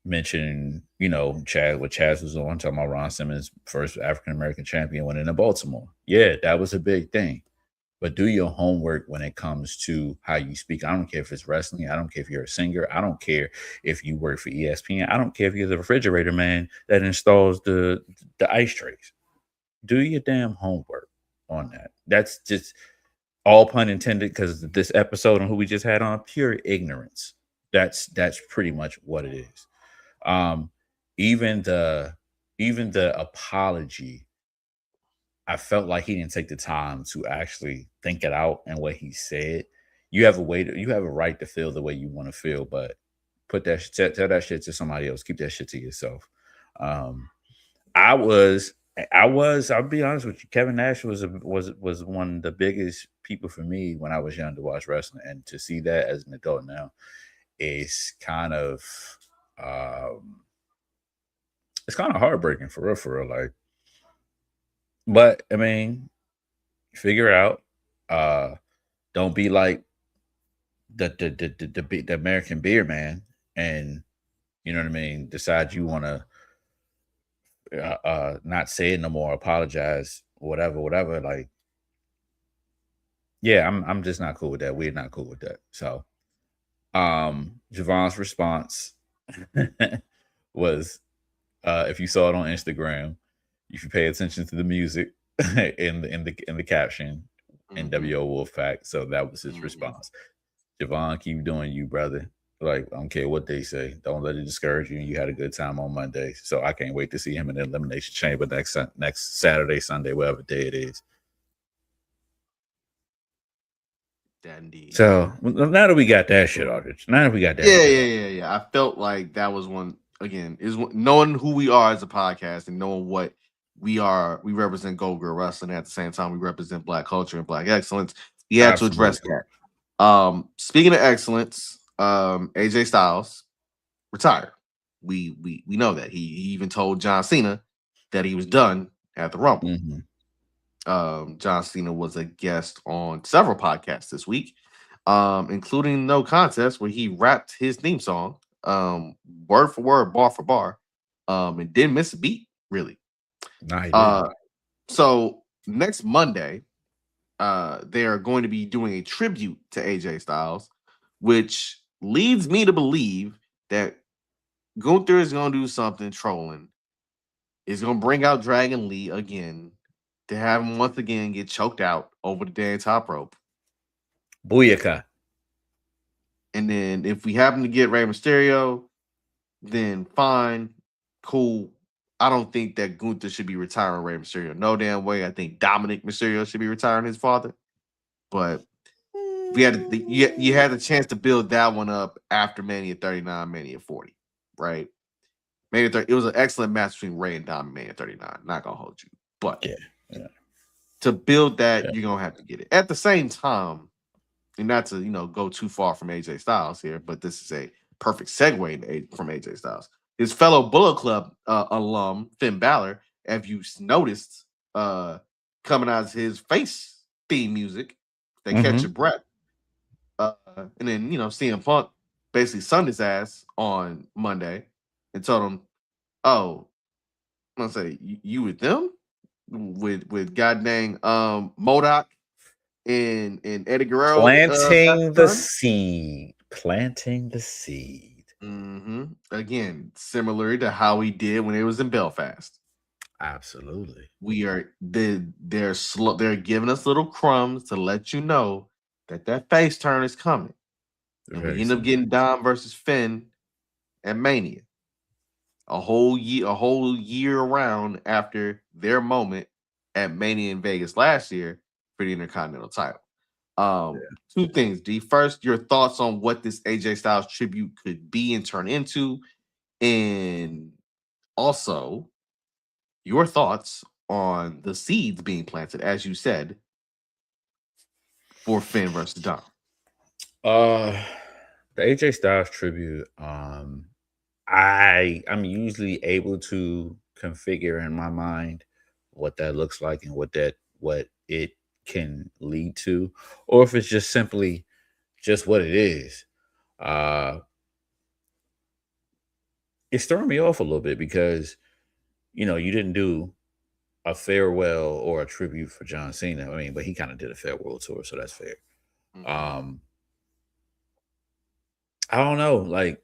Mentioning, you know, what Chaz was on, talking about Ron Simmons, first African American champion, went into Baltimore. Yeah, that was a big thing. But do your homework when it comes to how you speak. I don't care if it's wrestling. I don't care if you're a singer. I don't care if you work for ESPN. I don't care if you're the refrigerator man that installs the ice trays. Do your damn homework on that. That's just all pun intended, because this episode on who we just had on, pure ignorance. That's pretty much what it is. Even the apology, I felt like he didn't take the time to actually think it out and what he said. You have a right to feel the way you want to feel, but tell that shit to somebody else. Keep that shit to yourself. I'll be honest with you. Kevin Nash was one of the biggest people for me when I was young to watch wrestling, and to see that as an adult now is kind of it's kind of heartbreaking for real. Like, but I mean, figure it out. Don't be like the American beer man, and you know what I mean. Decide you want to not say it no more, apologize, whatever. Like, yeah, I'm just not cool with that. We're not cool with that. So, Javon's response was, if you saw it on Instagram, if you pay attention to the music in the caption, NWO Wolfpack. So that was his response. Javon, keep doing you, brother. Like, I don't care what they say. Don't let it discourage you. You had a good time on Monday. So I can't wait to see him in the Elimination Chamber next Saturday, Sunday, whatever day it is. Indeed. So now that we got that shit off, Yeah. I felt like that was one, again, is knowing who we are as a podcast and knowing what we are. We represent Go Girl Wrestling. At the same time, we represent Black culture and Black excellence. We had to address that. Speaking of excellence, AJ Styles retired. We know that. He even told John Cena that he was done at the Rumble. John Cena was a guest on several podcasts this week, including No Contest, where he rapped his theme song, word for word, bar for bar, and didn't miss a beat, really. So next Monday, they are going to be doing a tribute to AJ Styles, which leads me to believe that Gunther is going to do something trolling. Is going to bring out Dragon Lee again to have him once again get choked out over the damn top rope. Booyaka. And then if we happen to get Rey Mysterio, then fine, cool. I don't think that Gunther should be retiring Rey Mysterio. No damn way. I think Dominic Mysterio should be retiring his father. But we had you had the chance to build that one up after Mania 39, Mania 40, right? Mania 30, it was an excellent match between Rey and Dom in Mania 39. Not gonna hold you, but to build that, you're gonna have to get it. At the same time, and not to go too far from AJ Styles here, but this is a perfect segue from AJ Styles. His fellow Bullet Club alum Finn Balor, if you noticed, coming out of his face theme music, they catch your breath. And then CM Punk basically sunned his ass on Monday and told him, "Oh, I'm gonna say you with them with goddamn Modoc and Eddie Guerrero planting the seed." Again, similar to how he did when it was in Belfast. Absolutely. They're giving us little crumbs to let you know that face turn is coming. And we end up getting Dom versus Finn at Mania. A whole year around after their moment at Mania in Vegas last year for the Intercontinental title. Two things, D. First, your thoughts on what this AJ Styles tribute could be and turn into, and also your thoughts on the seeds being planted, as you said, for Finn versus Dom. The AJ Styles tribute, I'm usually able to configure in my mind what that looks like and what it can lead to, or if it's just simply just what it is. It's throwing me off a little bit because you didn't do a farewell or a tribute for John Cena. I mean, but he kind of did a farewell tour, so that's fair. I don't know. Like,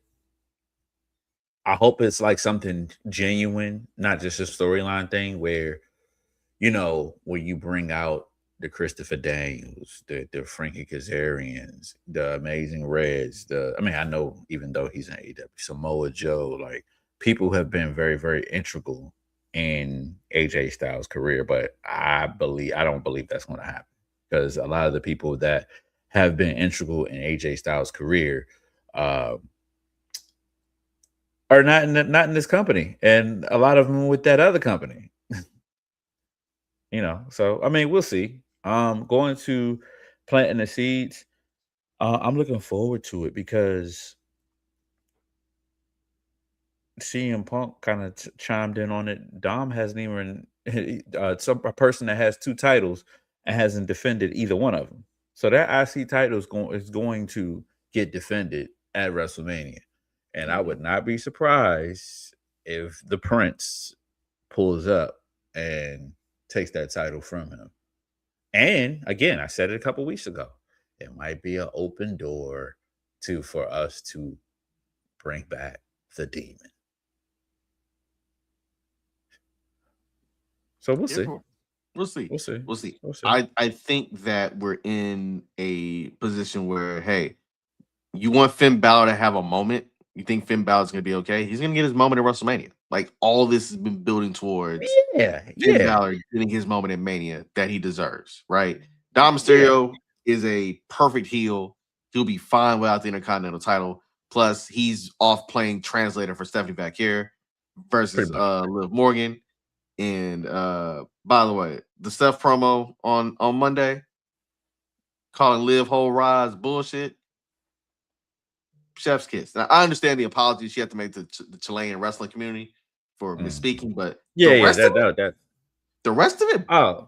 I hope it's like something genuine, not just a storyline thing where, where you bring out the Christopher Daniels, the Frankie Kazarians, the Amazing Reds, I know even though he's in AEW, Samoa Joe, like people have been very, very integral in AJ Styles' career, but I don't believe that's going to happen because a lot of the people that have been integral in AJ Styles' career are not in this company, and a lot of them with that other company. So I mean, we'll see. Going to planting the seeds. I'm looking forward to it because CM Punk kind of chimed in on it. Dom hasn't even a person that has 2 titles and hasn't defended either one of them. So that IC title is going to get defended at WrestleMania, and I would not be surprised if the Prince pulls up and takes that title from him. And again, I said it a couple weeks ago, it might be an open door for us to bring back the Demon. So we'll see. We'll see. We'll see. We'll see. We'll see. I think that we're in a position where, hey, you want Finn Balor to have a moment. You think Finn Balor's going to be okay? He's going to get his moment at WrestleMania. Like, all this has been building towards Finn Balor getting his moment in Mania that he deserves, right? Dom Mysterio is a perfect heel. He'll be fine without the Intercontinental title. Plus, he's off playing translator for Stephanie Vaquer versus Liv Morgan. And by the way, the Steph promo on Monday, calling Liv whole rise bullshit. Chef's kiss. Now, I understand the apology she had to make to the Chilean wrestling community for misspeaking, but the rest of it, Oh,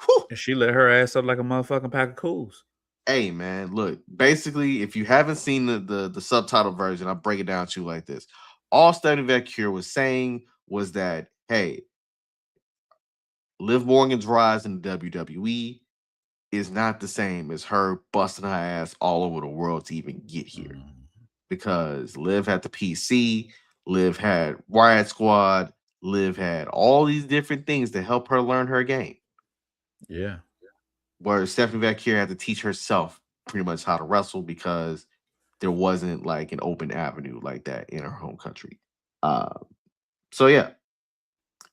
Whew. And she lit her ass up like a motherfucking pack of cools. Hey man, look. Basically, if you haven't seen the subtitle version, I'll break it down to you like this. All Stephanie Valkyrie was saying was that, hey, Liv Morgan's rise in the WWE is not the same as her busting her ass all over the world to even get here. Because Liv had the PC, Liv had Riot Squad, Liv had all these different things to help her learn her game. Yeah. Where Stephanie Valkyrie had to teach herself pretty much how to wrestle because there wasn't like an open avenue like that in her home country. So yeah.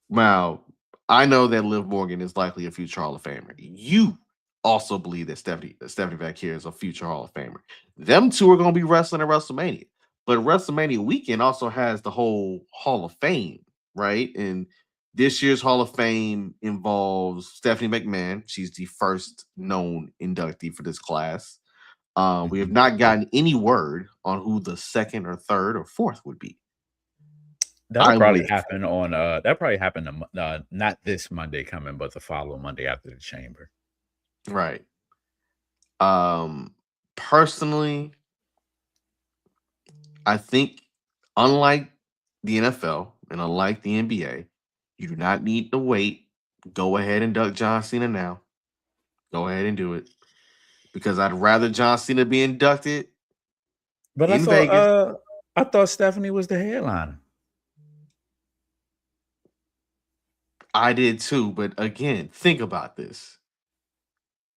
Now, I know that Liv Morgan is likely a future Hall of Famer. You also believe that Stephanie Valkyrie is a future Hall of Famer. Them two are going to be wrestling at WrestleMania. But WrestleMania weekend also has the whole Hall of Fame, right? And this year's Hall of Fame involves Stephanie McMahon. She's the first known inductee for this class. We have not gotten any word on who the second or third or fourth would be. That'll probably happen on that probably happened not this Monday coming, but the following Monday after the chamber. Right. Personally, I think unlike the NFL and unlike the NBA, you do not need to wait. Go ahead and induct John Cena now. Go ahead and do it. Because I'd rather John Cena be inducted but in Vegas. I thought Stephanie was the headliner. I did too, but again, think about this.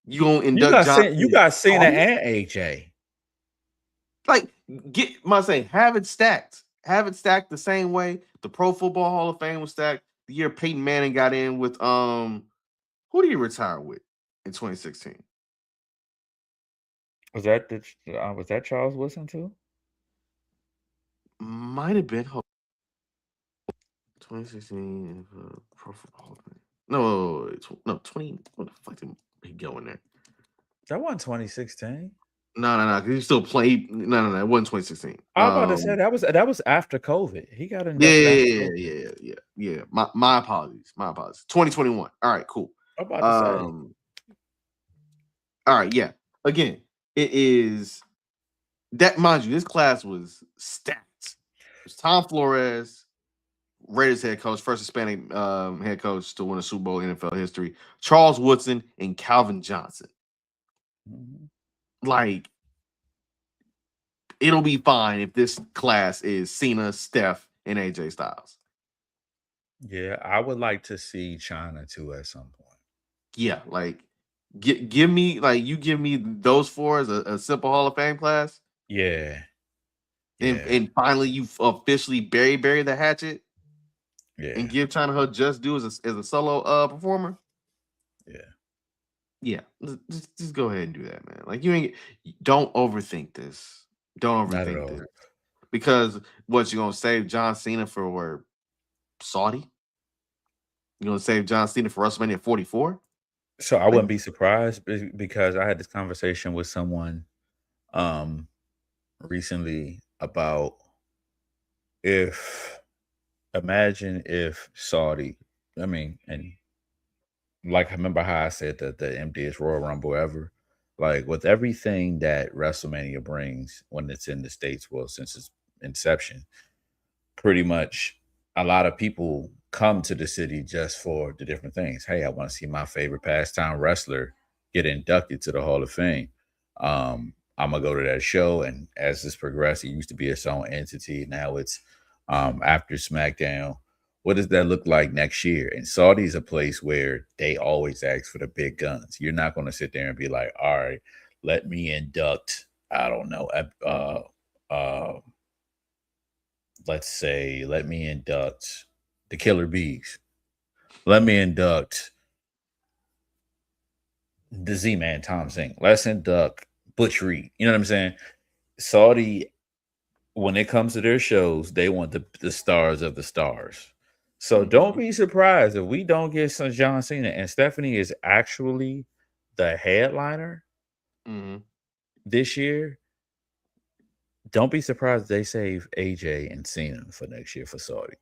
You gonna induct John Cena? You got Cena and AJ. Like, have it stacked. Have it stacked the same way the Pro Football Hall of Fame was stacked the year Peyton Manning got in with who did he retire with in 2016? Was that Charles Wilson too? Might have been 2016 Pro Football Hall of Fame. No, 20. What the fuck did he go in there? That wasn't 2016. No, because he still played. No, it wasn't 2016. I was about to say that was after COVID. He got in. Yeah. My apologies. 2021. All right, cool. I'm about to say. All right, yeah. Again, it is that, mind you, this class was stacked. It was Tom Flores, Raiders head coach, first Hispanic head coach to win a Super Bowl in NFL history, Charles Woodson, and Calvin Johnson. Mm-hmm. Like, it'll be fine if this class is Cena, Steph, and AJ Styles. Yeah, I would like to see China too at some point. Yeah, like give me those four as a simple Hall of Fame class. Yeah. And finally you officially bury the hatchet. Yeah. And give China her just due as a solo performer. Yeah. Just go ahead and do that, man. Like, don't overthink this. Don't overthink this. Because what, you gonna save John Cena for Saudi? You gonna save John Cena for WrestleMania 44? So I wouldn't be surprised because I had this conversation with someone recently about imagine if Saudi, and like I remember how I said that the emptiest Royal Rumble ever, like with everything that WrestleMania brings when it's in the States, well, since its inception, pretty much a lot of people come to the city just for the different things. Hey, I want to see my favorite pastime wrestler get inducted to the Hall of Fame. I'm gonna go to that show, and as this progressed, it used to be its own entity. Now it's after SmackDown. What does that look like next year? And Saudi is a place where they always ask for the big guns. You're not going to sit there and be like, all right, let me induct, I don't know, let's say, let me induct the Killer Bees. Let me induct the Z-Man Tom Singh. Let's induct Butch Reed. You know what I'm saying? Saudi, when it comes to their shows, they want the stars of the stars. So don't be surprised if we don't get some John Cena, and Stephanie is actually the headliner this year. Don't be surprised if they save AJ and Cena for next year for Saudi.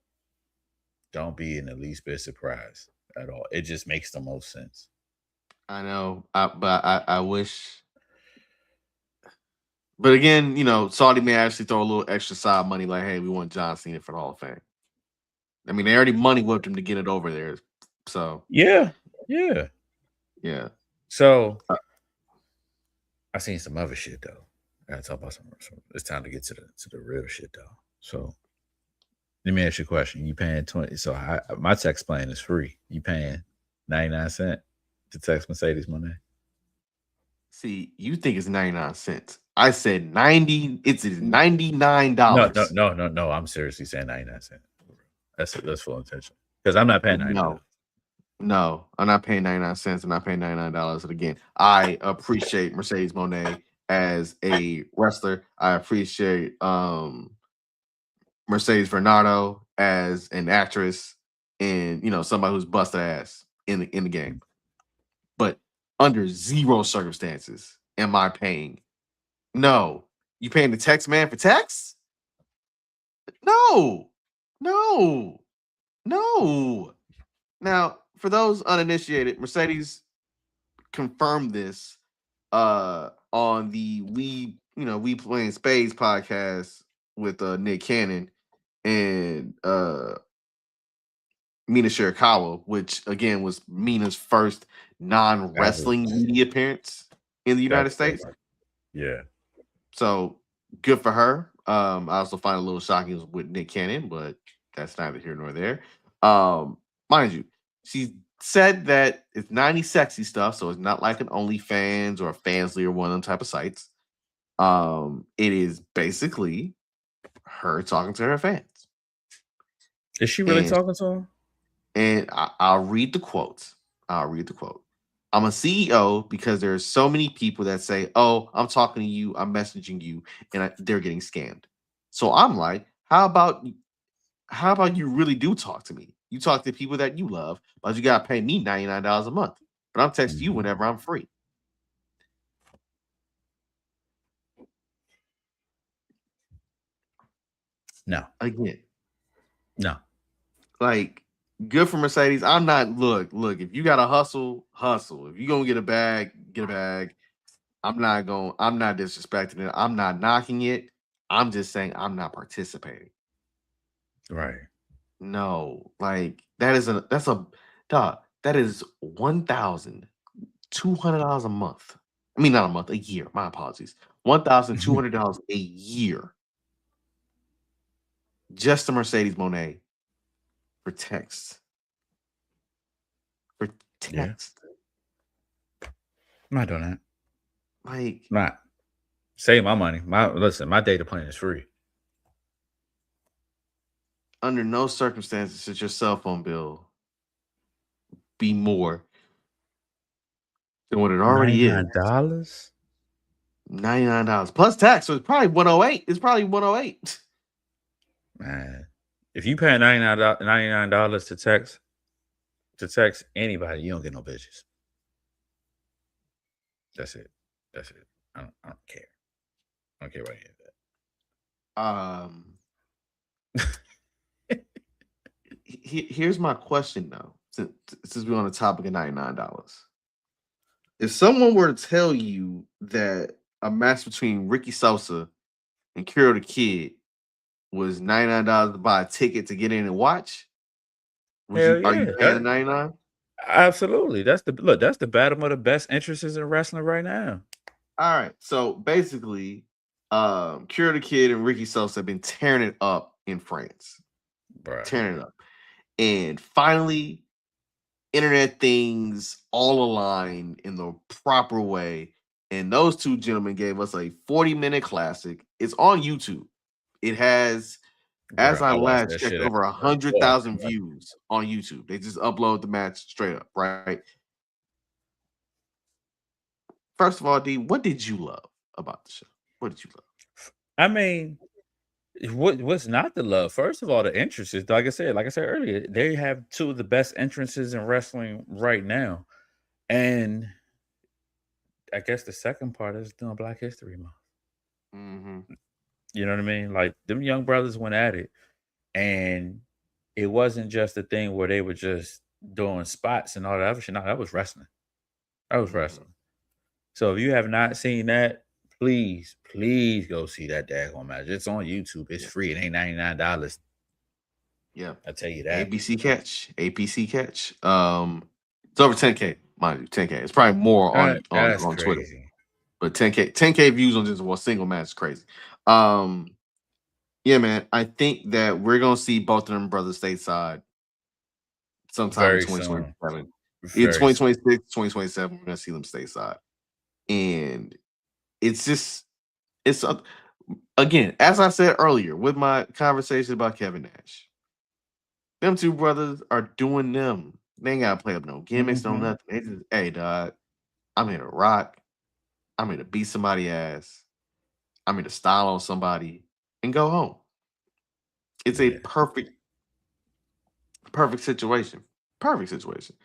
Don't be in the least bit surprised at all. It just makes the most sense. I know, but I wish. But again, Saudi may actually throw a little extra side money, like, hey, we want John Cena for the Hall of Fame. I mean, they already money whipped him to get it over there. So yeah. So I seen some other shit though. I gotta talk about some. It's time to get to the real shit though. So let me ask you a question. You paying 20? So my text plan is free. You paying 99 cents to text Mercedes Moné? See, you think it's 99 cents. I said 90. It's $99. No. I'm seriously saying 99 cents. That's full intention. Because I'm not paying $99. No, I'm not paying 99 cents. I'm not paying $99. And again, I appreciate Mercedes Moné as a wrestler. I appreciate Mercedes Bernardo as an actress and somebody who's busted ass in the game. But under zero circumstances am I paying. No. You paying the text man for text? No. Now, for those uninitiated, Mercedes confirmed this on the We Playing Spades podcast with Nick Cannon and Mina Shirakawa, which again was Mina's first non-wrestling media appearance in the United States. Yeah. So good for her. I also find it a little shocking with Nick Cannon, but that's neither here nor there. Mind you, she said that it's 90 sexy stuff, so it's not like an OnlyFans or a Fansly or one of them type of sites. It is basically her talking to her fans. Is she really talking to them? And I'll read the quotes. I'm a CEO because there's so many people that say, oh, I'm talking to you, I'm messaging you, and they're getting scammed. So I'm like, how about you really do talk to me? You talk to people that you love, but you got to pay me $99 a month. But I'm texting you whenever I'm free. No. Again. No. Like, good for Mercedes. I'm not, look, if you got to hustle. If you're going to get a bag, get a bag. I'm not disrespecting it. I'm not knocking it. I'm just saying I'm not participating. Right. No, like that is $1,200 a month. I mean, not a month, a year. My apologies. $1,200 a year. Just to Mercedes Moné for text. Yeah. I'm not doing that. Like, not save my money. My data plan is free. Under no circumstances should your cell phone bill be more than what it already is. $99 plus tax, so it's probably 108. It's probably 108. Man, if you pay $99 to text anybody, you don't get no bitches. That's it. I don't care. I don't care about any of that. Here's my question though, since we're on the topic of $99. If someone were to tell you that a match between Ricky Sosa and Kuro The Kidd was $99 to buy a ticket to get in and watch, are you paying the $99? Absolutely. That's the battle of the best entrances in wrestling right now. All right. So basically, Kuro The Kidd and Ricky Sosa have been tearing it up in France. Right. Tearing it up. And finally, internet things all align in the proper way. And those two gentlemen gave us a 40-minute classic. It's on YouTube. It has, as I last checked, over 100,000 views on YouTube. They just upload the match straight up, right? First of all, D, what did you love about the show? What did you love? I mean, what's not the love? First of all, the entrances. Like I said earlier, they have two of the best entrances in wrestling right now. And I guess the second part is doing Black History Month. Mm-hmm. You know what I mean? Like, them young brothers went at it, and it wasn't just a thing where they were just doing spots and all that other shit. No, that was wrestling. That was wrestling. So if you have not seen that, please go see that daggone match. It's on YouTube. It's free. It ain't $99. Yeah, I tell you that. APC catch. It's over 10K, mind you, 10K. It's probably more That's on Twitter, crazy. but 10K views on just one single match is crazy. Yeah, man. I think that we're gonna see both of them brothers stateside sometime in Very soon. 2027. In Very soon. 2026, 2027, we're gonna see them stateside, and it's just again, as I said earlier with my conversation about Kevin Nash. Them two brothers are doing them. They ain't gotta play up no gimmicks, no nothing. They just, hey, dog, I'm here to rock. I'm here to beat somebody ass. I'm here to style on somebody and go home. It's a perfect situation. Perfect situation.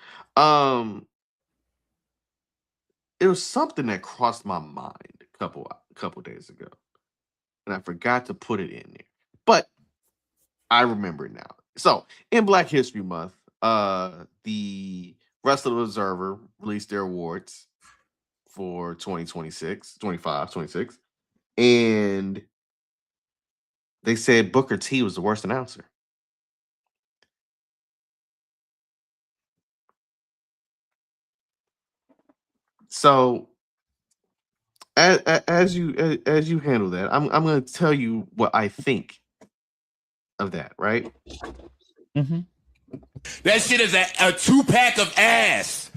It was something that crossed my mind a couple days ago, and I forgot to put it in there. But I remember it now. So in Black History Month, the Wrestling Observer released their awards for 2026, 25, 26. And they said Booker T was the worst announcer. So as you handle that, I'm going to tell you what I think of that, right? That shit is a 2-pack of ass.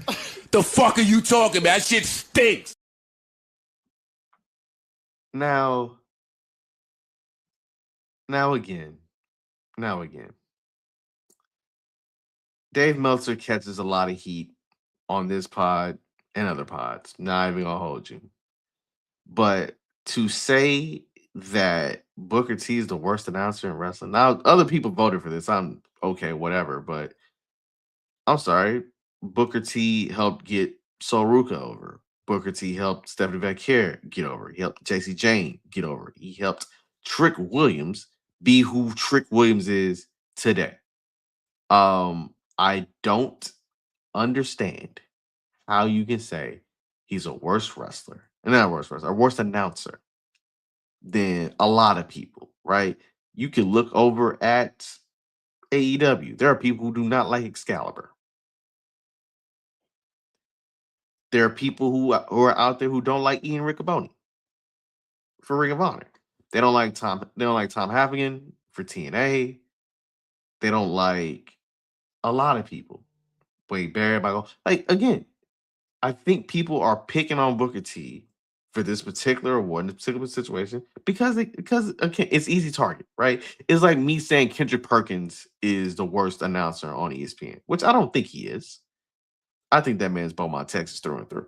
The fuck are you talking about? That shit stinks. Now again, Dave Meltzer catches a lot of heat on this pod and other pods. Not even gonna hold you. But to say that Booker T is the worst announcer in wrestling, now other people voted for this. I'm okay, whatever. But I'm sorry, Booker T helped get Sol Ruka over. Booker T helped Stephanie Vaquer get over. He helped JC Jane get over. He helped Trick Williams be who Trick Williams is today. I don't understand how you can say he's a worse wrestler, not a worse wrestler, a worse announcer than a lot of people, right? You can look over at AEW. There are people who do not like Excalibur. There are people who are out there who don't like Ian Riccaboni for Ring of Honor. They don't like Tom Havigan for TNA. They don't like a lot of people. Wade Barrett, Michael. Like again, I think people are picking on Booker T for this particular award in this particular situation because okay, it's easy target, right? It's like me saying Kendrick Perkins is the worst announcer on ESPN, which I don't think he is. I think that man's Beaumont, Texas through and through.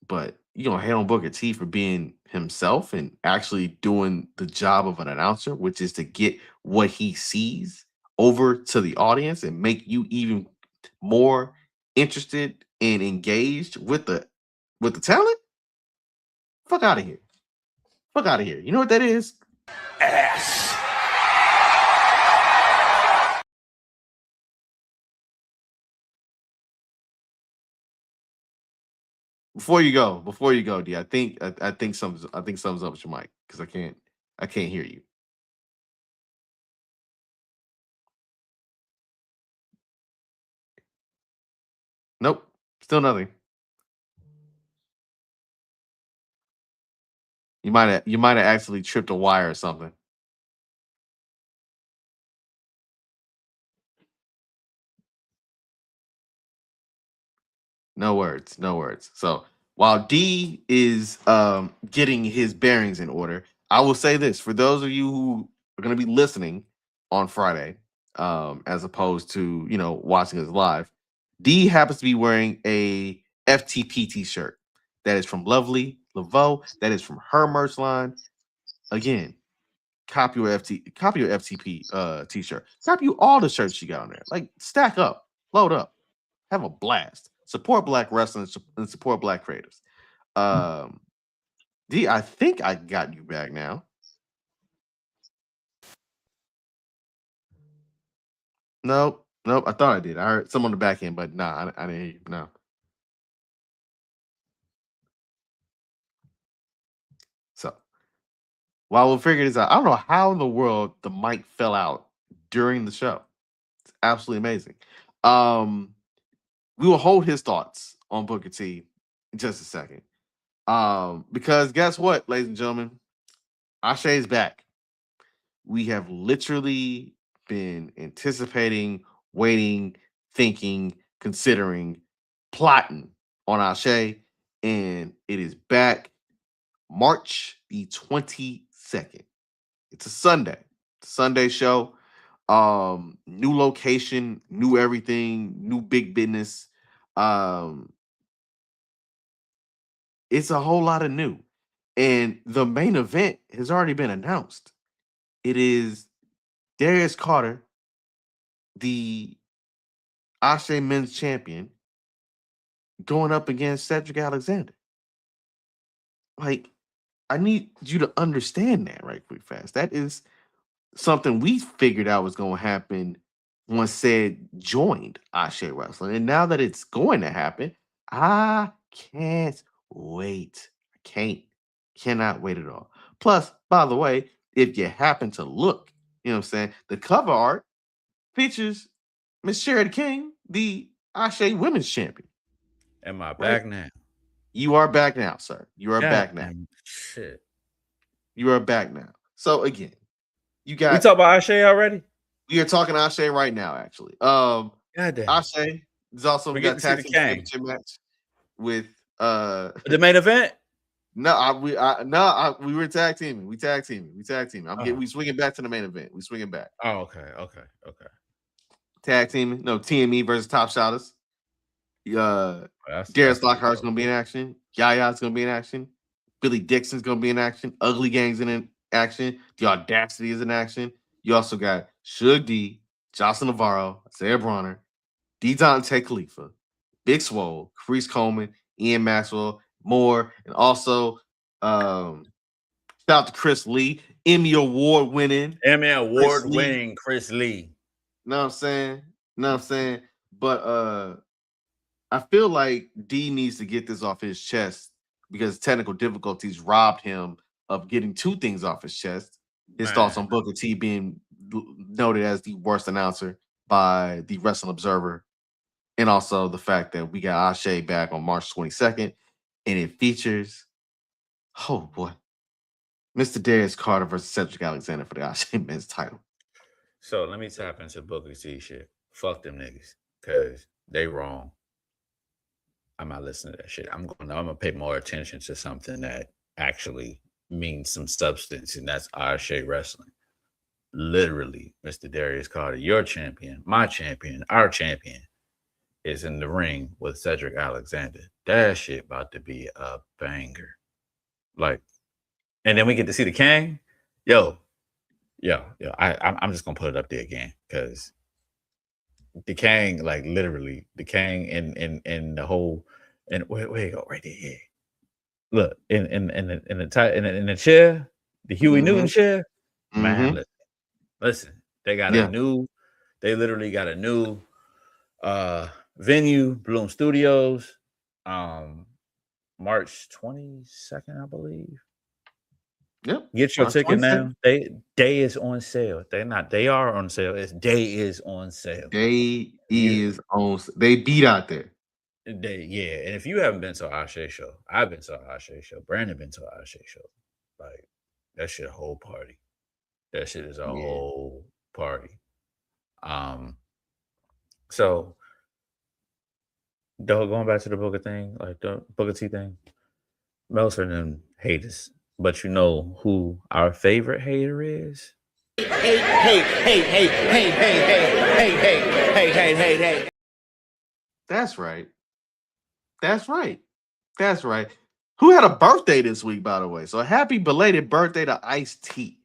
But you don't hate on Booker T for being himself and actually doing the job of an announcer, which is to get what he sees over to the audience and make you even more interested and engaged with the talent. Fuck out of here. Fuck out of here. You know what that is? Ass. Before you go, D. I think something's up with your mic because I can't hear you. Nope, still nothing. You might have actually tripped a wire or something. No words. So while D is getting his bearings in order, I will say this for those of you who are going to be listening on Friday, as opposed to watching us live. D happens to be wearing a FTP t-shirt that is from Lovely Laveau. That is from her merch line. Again, copy your FTP t-shirt. Copy all the shirts you got on there. Like stack up, load up, have a blast. Support Black wrestling and support Black creators. D, I think I got you back now. Nope. Nope, I thought I did. I heard some on the back end, but nah, I didn't hear you. No. So while we'll figure this out, I don't know how in the world the mic fell out during the show. It's absolutely amazing. We will hold his thoughts on Booker T in just a second. Because guess what, ladies and gentlemen? ASÉ is back. We have literally been anticipating, waiting, thinking, considering, plotting on ASÉ, and it is back March the 22nd. It's a Sunday. It's a Sunday show. New location, new everything, new big business. It's a whole lot of new. And the main event has already been announced. It is Darius Carter, the ASÉ Men's Champion, going up against Cedric Alexander. Like, I need you to understand that right quick fast. That is something we figured out was going to happen once Ced joined ASÉ Wrestling. And now that it's going to happen, I can't wait. Cannot wait at all. Plus, by the way, if you happen to look, you know what I'm saying, the cover art features Miss Sherry King, the ASÉ Women's Champion. Am I back now? You are back now, sir. You are back now. Shit. You are back now. So again, you got. We talk about ASÉ already. We are talking ASÉ right now, actually. God damn. ASÉ is also we got tag team championship match with the main event. No, we were tag teaming. We tag teaming. We swinging back to the main event. We swinging back. Oh, okay. Tag teaming. No, TME versus Top Shotters. Darius Lockhart's gonna be in action. Yaya's gonna be in action. Billy Dixon's gonna be in action. Ugly Gang's in action. The Audacity is in action. You also got Suge D, Jocelyn Navarro, Isaiah Bronner, D. Dante Khalifa, Big Swole, Chris Coleman, Ian Maxwell, more, and also shout out to Chris Lee, Emmy Award winning Chris Lee. Know what I'm saying? But I feel like D needs to get this off his chest because technical difficulties robbed him of getting two things off his chest. His thoughts on Booker T being noted as the worst announcer by the Wrestling Observer, and also the fact that we got ASÉ back on March 22nd, and it features, oh boy, Mr. Darius Carter versus Cedric Alexander for the ASÉ Men's title. So let me tap into Booker T shit. Fuck them niggas, cause they wrong. I'm not listening to that shit. I'm gonna pay more attention to something that actually means some substance, and that's ASÉ Wrestling. Literally, Mr. Darius Carter, your champion, my champion, our champion, is in the ring with Cedric Alexander. That shit about to be a banger. Like, and then we get to see the Kang. Yo, I'm just gonna put it up there again because the Kang, like literally, the Kang in the whole, and where you go right there. Yeah. Look in the chair, the Huey Newton chair. Man, listen, they got a new, they literally got a new venue, Bloom Studios, March 22nd, I believe. Yep. Get your ticket now. Day is on sale. They are on sale. Day is on sale. They beat out there. And if you haven't been to an ASÉ show, I've been to an ASÉ show. Brandon been to an ASÉ show. Like, that shit a whole party. That shit is a whole party. So going back to the Booker thing, like the Booker T thing, Meltzer and them haters. But you know who our favorite hater is? Hey. That's right. Who had a birthday this week, by the way? So happy belated birthday to Ice-T.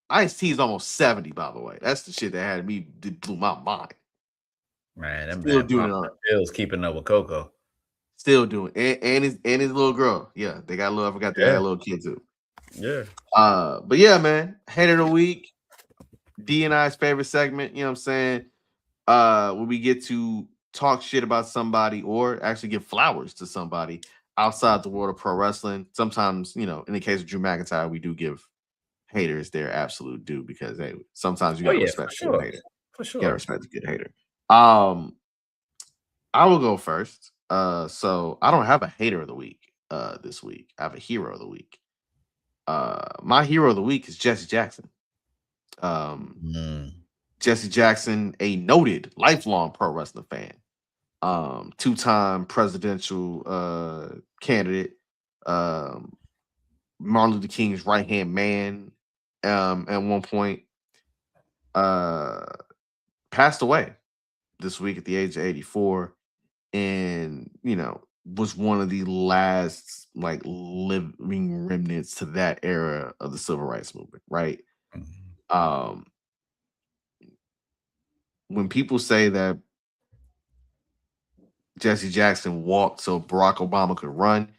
Ice-T is almost 70, by the way. That's the shit that blew my mind. Man, them still doing it. Bill's keeping up with Coco. Still doing it. And his little girl. Yeah, they got a little, I forgot they had a little kid too. Yeah. But yeah, man, hater of the week. D and I's favorite segment. You know what I'm saying? When we get to talk shit about somebody or actually give flowers to somebody outside the world of pro wrestling. Sometimes, in the case of Drew McIntyre, we do give haters their absolute due because hey, sometimes you gotta respect a good hater. For sure. You gotta respect a good hater. I will go first. So I don't have a hater of the week this week. I have a hero of the week. My hero of the week is Jesse Jackson. Jesse Jackson, a noted lifelong pro wrestling fan, two-time presidential candidate, Martin Luther King's right-hand man, at one point, passed away this week at the age of 84, and was one of the last living remnants to that era of the civil rights movement, right? When people say that Jesse Jackson walked so Barack Obama could run,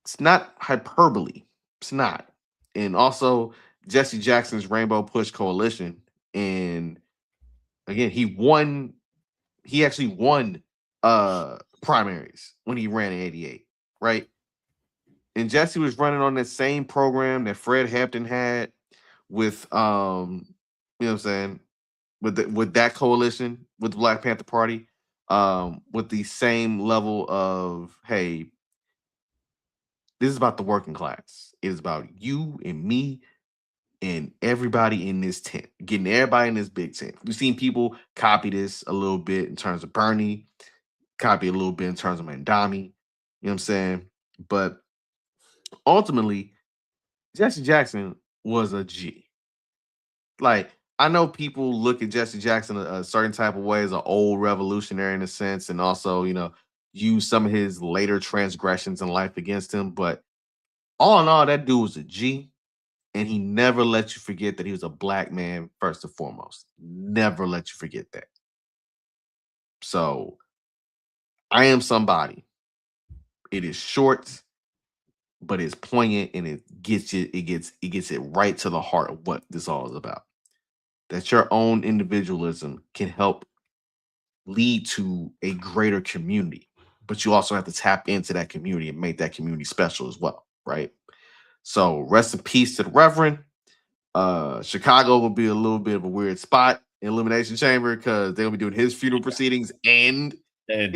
it's not hyperbole. It's not. And also Jesse Jackson's Rainbow Push Coalition, and again, he actually won primaries when he ran in 88, right? And Jesse was running on that same program that Fred Hampton had with you know what I'm saying, with that coalition, with the Black Panther Party, with the same level of, hey, this is about the working class. It is about you and me and everybody in this tent, getting everybody in this big tent. We've seen people copy this a little bit in terms of Bernie, copy a little bit in terms of Mandami, you know what I'm saying? But ultimately, Jesse Jackson was a G. Like, I know people look at Jesse Jackson a certain type of way as an old revolutionary in a sense, and also, use some of his later transgressions in life against him. But all in all, that dude was a G, and he never let you forget that he was a black man first and foremost. Never let you forget that. So, I Am Somebody. It is short, but it's poignant, and it gets it right to the heart of what this all is about. That your own individualism can help lead to a greater community, but you also have to tap into that community and make that community special as well, right? So rest in peace to the Reverend. Chicago will be a little bit of a weird spot in Elimination Chamber because they'll be doing his funeral proceedings and and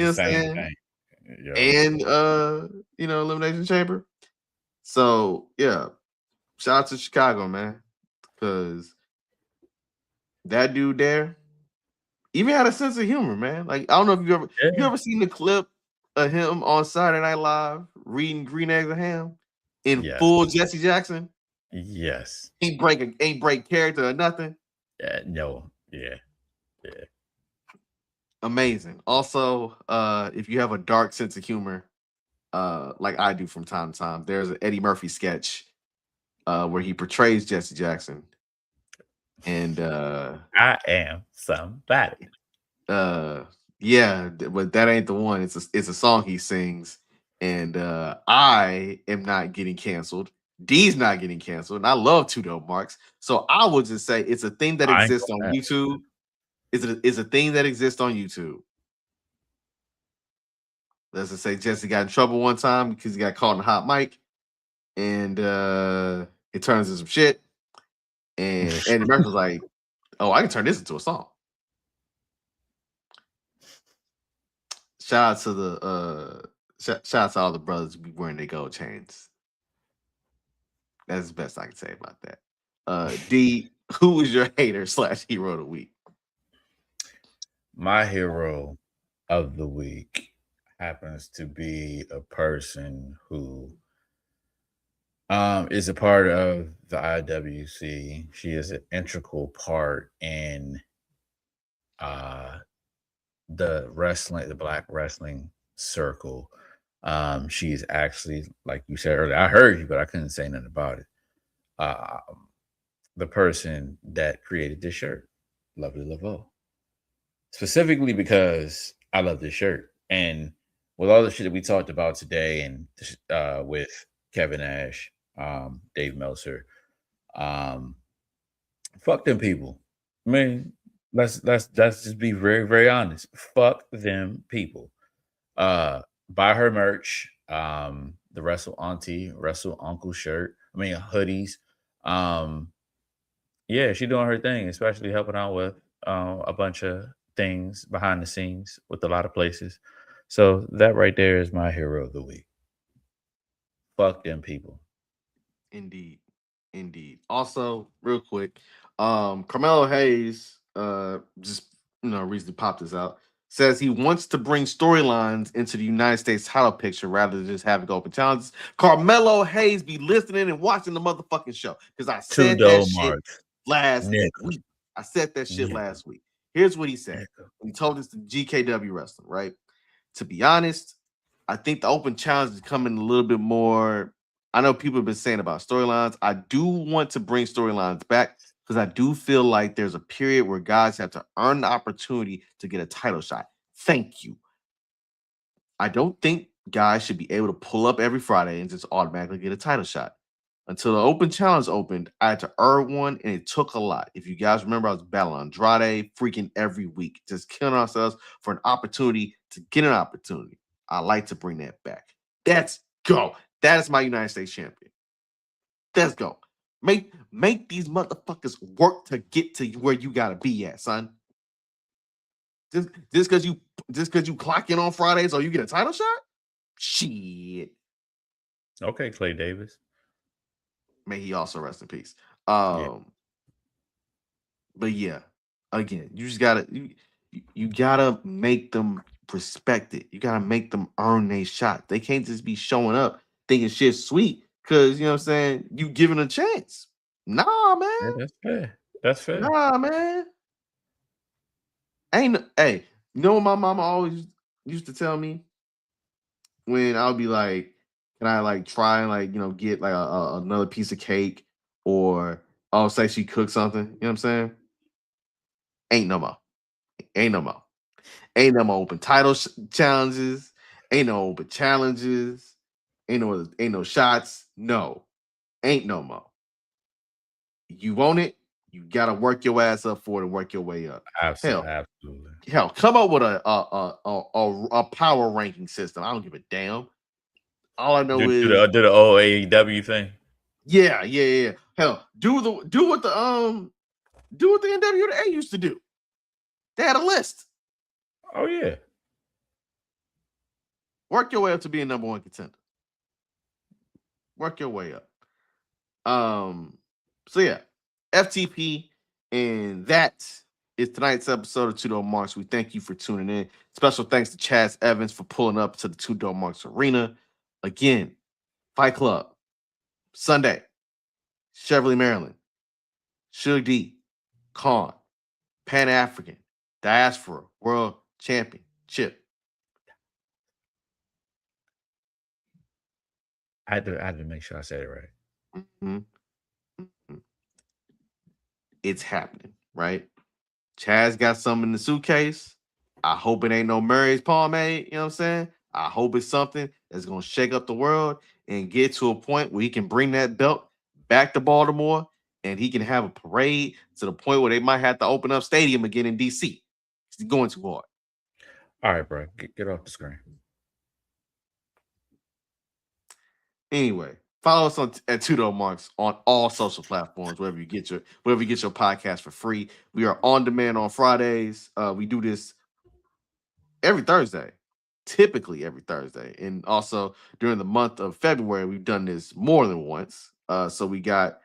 Elimination Chamber. So yeah, shout out to Chicago, man, because that dude there even had a sense of humor, man. Like, I don't know if you ever seen the clip of him on Saturday Night Live reading Green Eggs and Ham in full Jesse Jackson. Yes. Ain't break character or nothing. No. Yeah. Amazing. Also, if you have a dark sense of humor, like I do from time to time, there's an Eddie Murphy sketch where he portrays Jesse Jackson. And I Am Somebody. Yeah, but that ain't the one. It's a song he sings, and I am not getting canceled. D's not getting canceled, and I love 2DopeMarks. So I would just say it's a thing that exists on YouTube. It's a thing that exists on YouTube. Let's just say Jesse got in trouble one time because he got caught in a hot mic, and it turns into some shit. And Eddie Murphy was like, "Oh, I can turn this into a song." Shout out to the shout out to all the brothers who be wearing their gold chains. That's the best I can say about that. D, who is your hater / hero of the week? My hero of the week happens to be a person who is a part of the IWC. She is an integral part in the Black wrestling circle. She's actually, like you said earlier, I heard you, but I couldn't say nothing about it. The person that created this shirt, Lovely Laveau. Specifically because I love this shirt. And with all the shit that we talked about today and with Kevin Nash, Dave Meltzer, fuck them people. I mean, let's just be very, very honest. Fuck them people. Buy her merch. The Wrestle Auntie, Wrestle Uncle shirt. I mean hoodies. Yeah, she doing her thing, especially helping out with a bunch of things behind the scenes with a lot of places. So that right there is my hero of the week. Fuck them people. Indeed. Also, real quick, Carmelo Hayes, just recently popped this out. Says he wants to bring storylines into the United States title picture rather than just having open challenges. Carmelo Hayes be listening and watching the motherfucking show because I said that shit Marks. last Nigga. week. I said that shit Nigga. last week. Here's what he said. Nigga. He told us to GKW Wrestling, right? To be honest, I think the open challenge is coming a little bit more. I know people have been saying about storylines. I do want to bring storylines back because I do feel like there's a period where guys have to earn the opportunity to get a title shot. Thank you. I don't think guys should be able to pull up every Friday and just automatically get a title shot. Until the open challenge opened, I had to earn one, and it took a lot. If you guys remember, I was battling Andrade freaking every week, just killing ourselves for an opportunity to get an opportunity. I like to bring that back. Let's go. That is my United States champion. Let's go. Make these motherfuckers work to get to where you gotta be at, son. Just because you clock in on Fridays or you get a title shot? Shit. Okay, Clay Davis. May he also rest in peace. Yeah. But yeah, again, you just gotta you gotta make them respect it. You gotta make them earn their shot. They can't just be showing up thinking shit's sweet because you know what I'm saying, you giving a chance. Nah, man. Yeah, that's fair. That's fair. Nah, man. Hey, you know what my mama always used to tell me when I'll be like, can I like try and like, get like another piece of cake or I'll say she cooked something, you know what I'm saying? Ain't no more. Ain't no more. Ain't no more open title challenges. Ain't no open challenges. Ain't no shots. No. Ain't no more. You want it, you gotta work your ass up for it and work your way up. Absolutely. Hell, come up with a power ranking system. I don't give a damn. All I know Do is the OAEW thing. Yeah. Hell, do what the NWA used to do. They had a list. Oh yeah. Work your way up to being number one contender. Work your way up. So yeah, FTP, and that is tonight's episode of 2DopeMarks. We thank you for tuning in. Special thanks to Chaz Evans for pulling up to the 2DopeMarks Arena. Again, Fight Club, Sunday, Cheverly, Maryland, Suge D, Khan, Pan-African, Diaspora, World Championship. I had to make sure I said it right. Mm-hmm. It's happening, right? Chaz got something in the suitcase. I hope it ain't no Murray's pomade, you know what I'm saying? I hope it's something that's going to shake up the world and get to a point where he can bring that belt back to Baltimore and he can have a parade to the point where they might have to open up stadium again in DC. He's going too hard. All right, bro. Get off the screen. Anyway, follow us at 2DopeMarks on all social platforms, wherever you get your podcast for free. We are on demand on Fridays. We do this every Thursday, typically every Thursday. And also during the month of February, we've done this more than once. So we got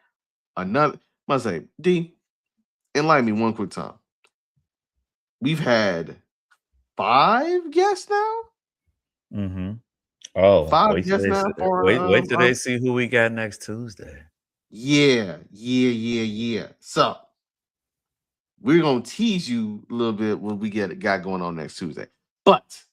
another, must say, D, enlighten me one quick time. We've had 5 guests now? Mm-hmm. Oh, 5 guests now for wait till they see who we got next Tuesday. Yeah. So we're gonna tease you a little bit what we got going on next Tuesday. But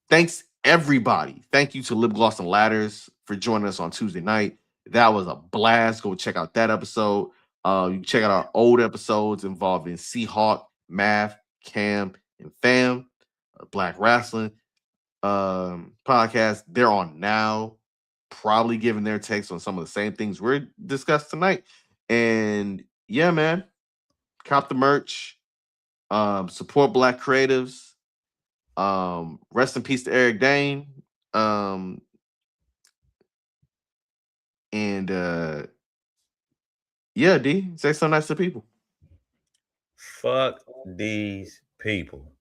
thanks everybody. Thank you to Lip Gloss and Ladders for joining us on Tuesday night. That was a blast. Go check out that episode. You can check out our old episodes involving Seahawk, Math, Cam, and Fam, Black Wrestling podcast. They're on now, probably giving their takes on some of the same things we're discussed tonight. And yeah, man, cop the merch. Support Black creatives. Rest in peace to Eric Dane. And yeah, D, say something nice to people. Fuck these people.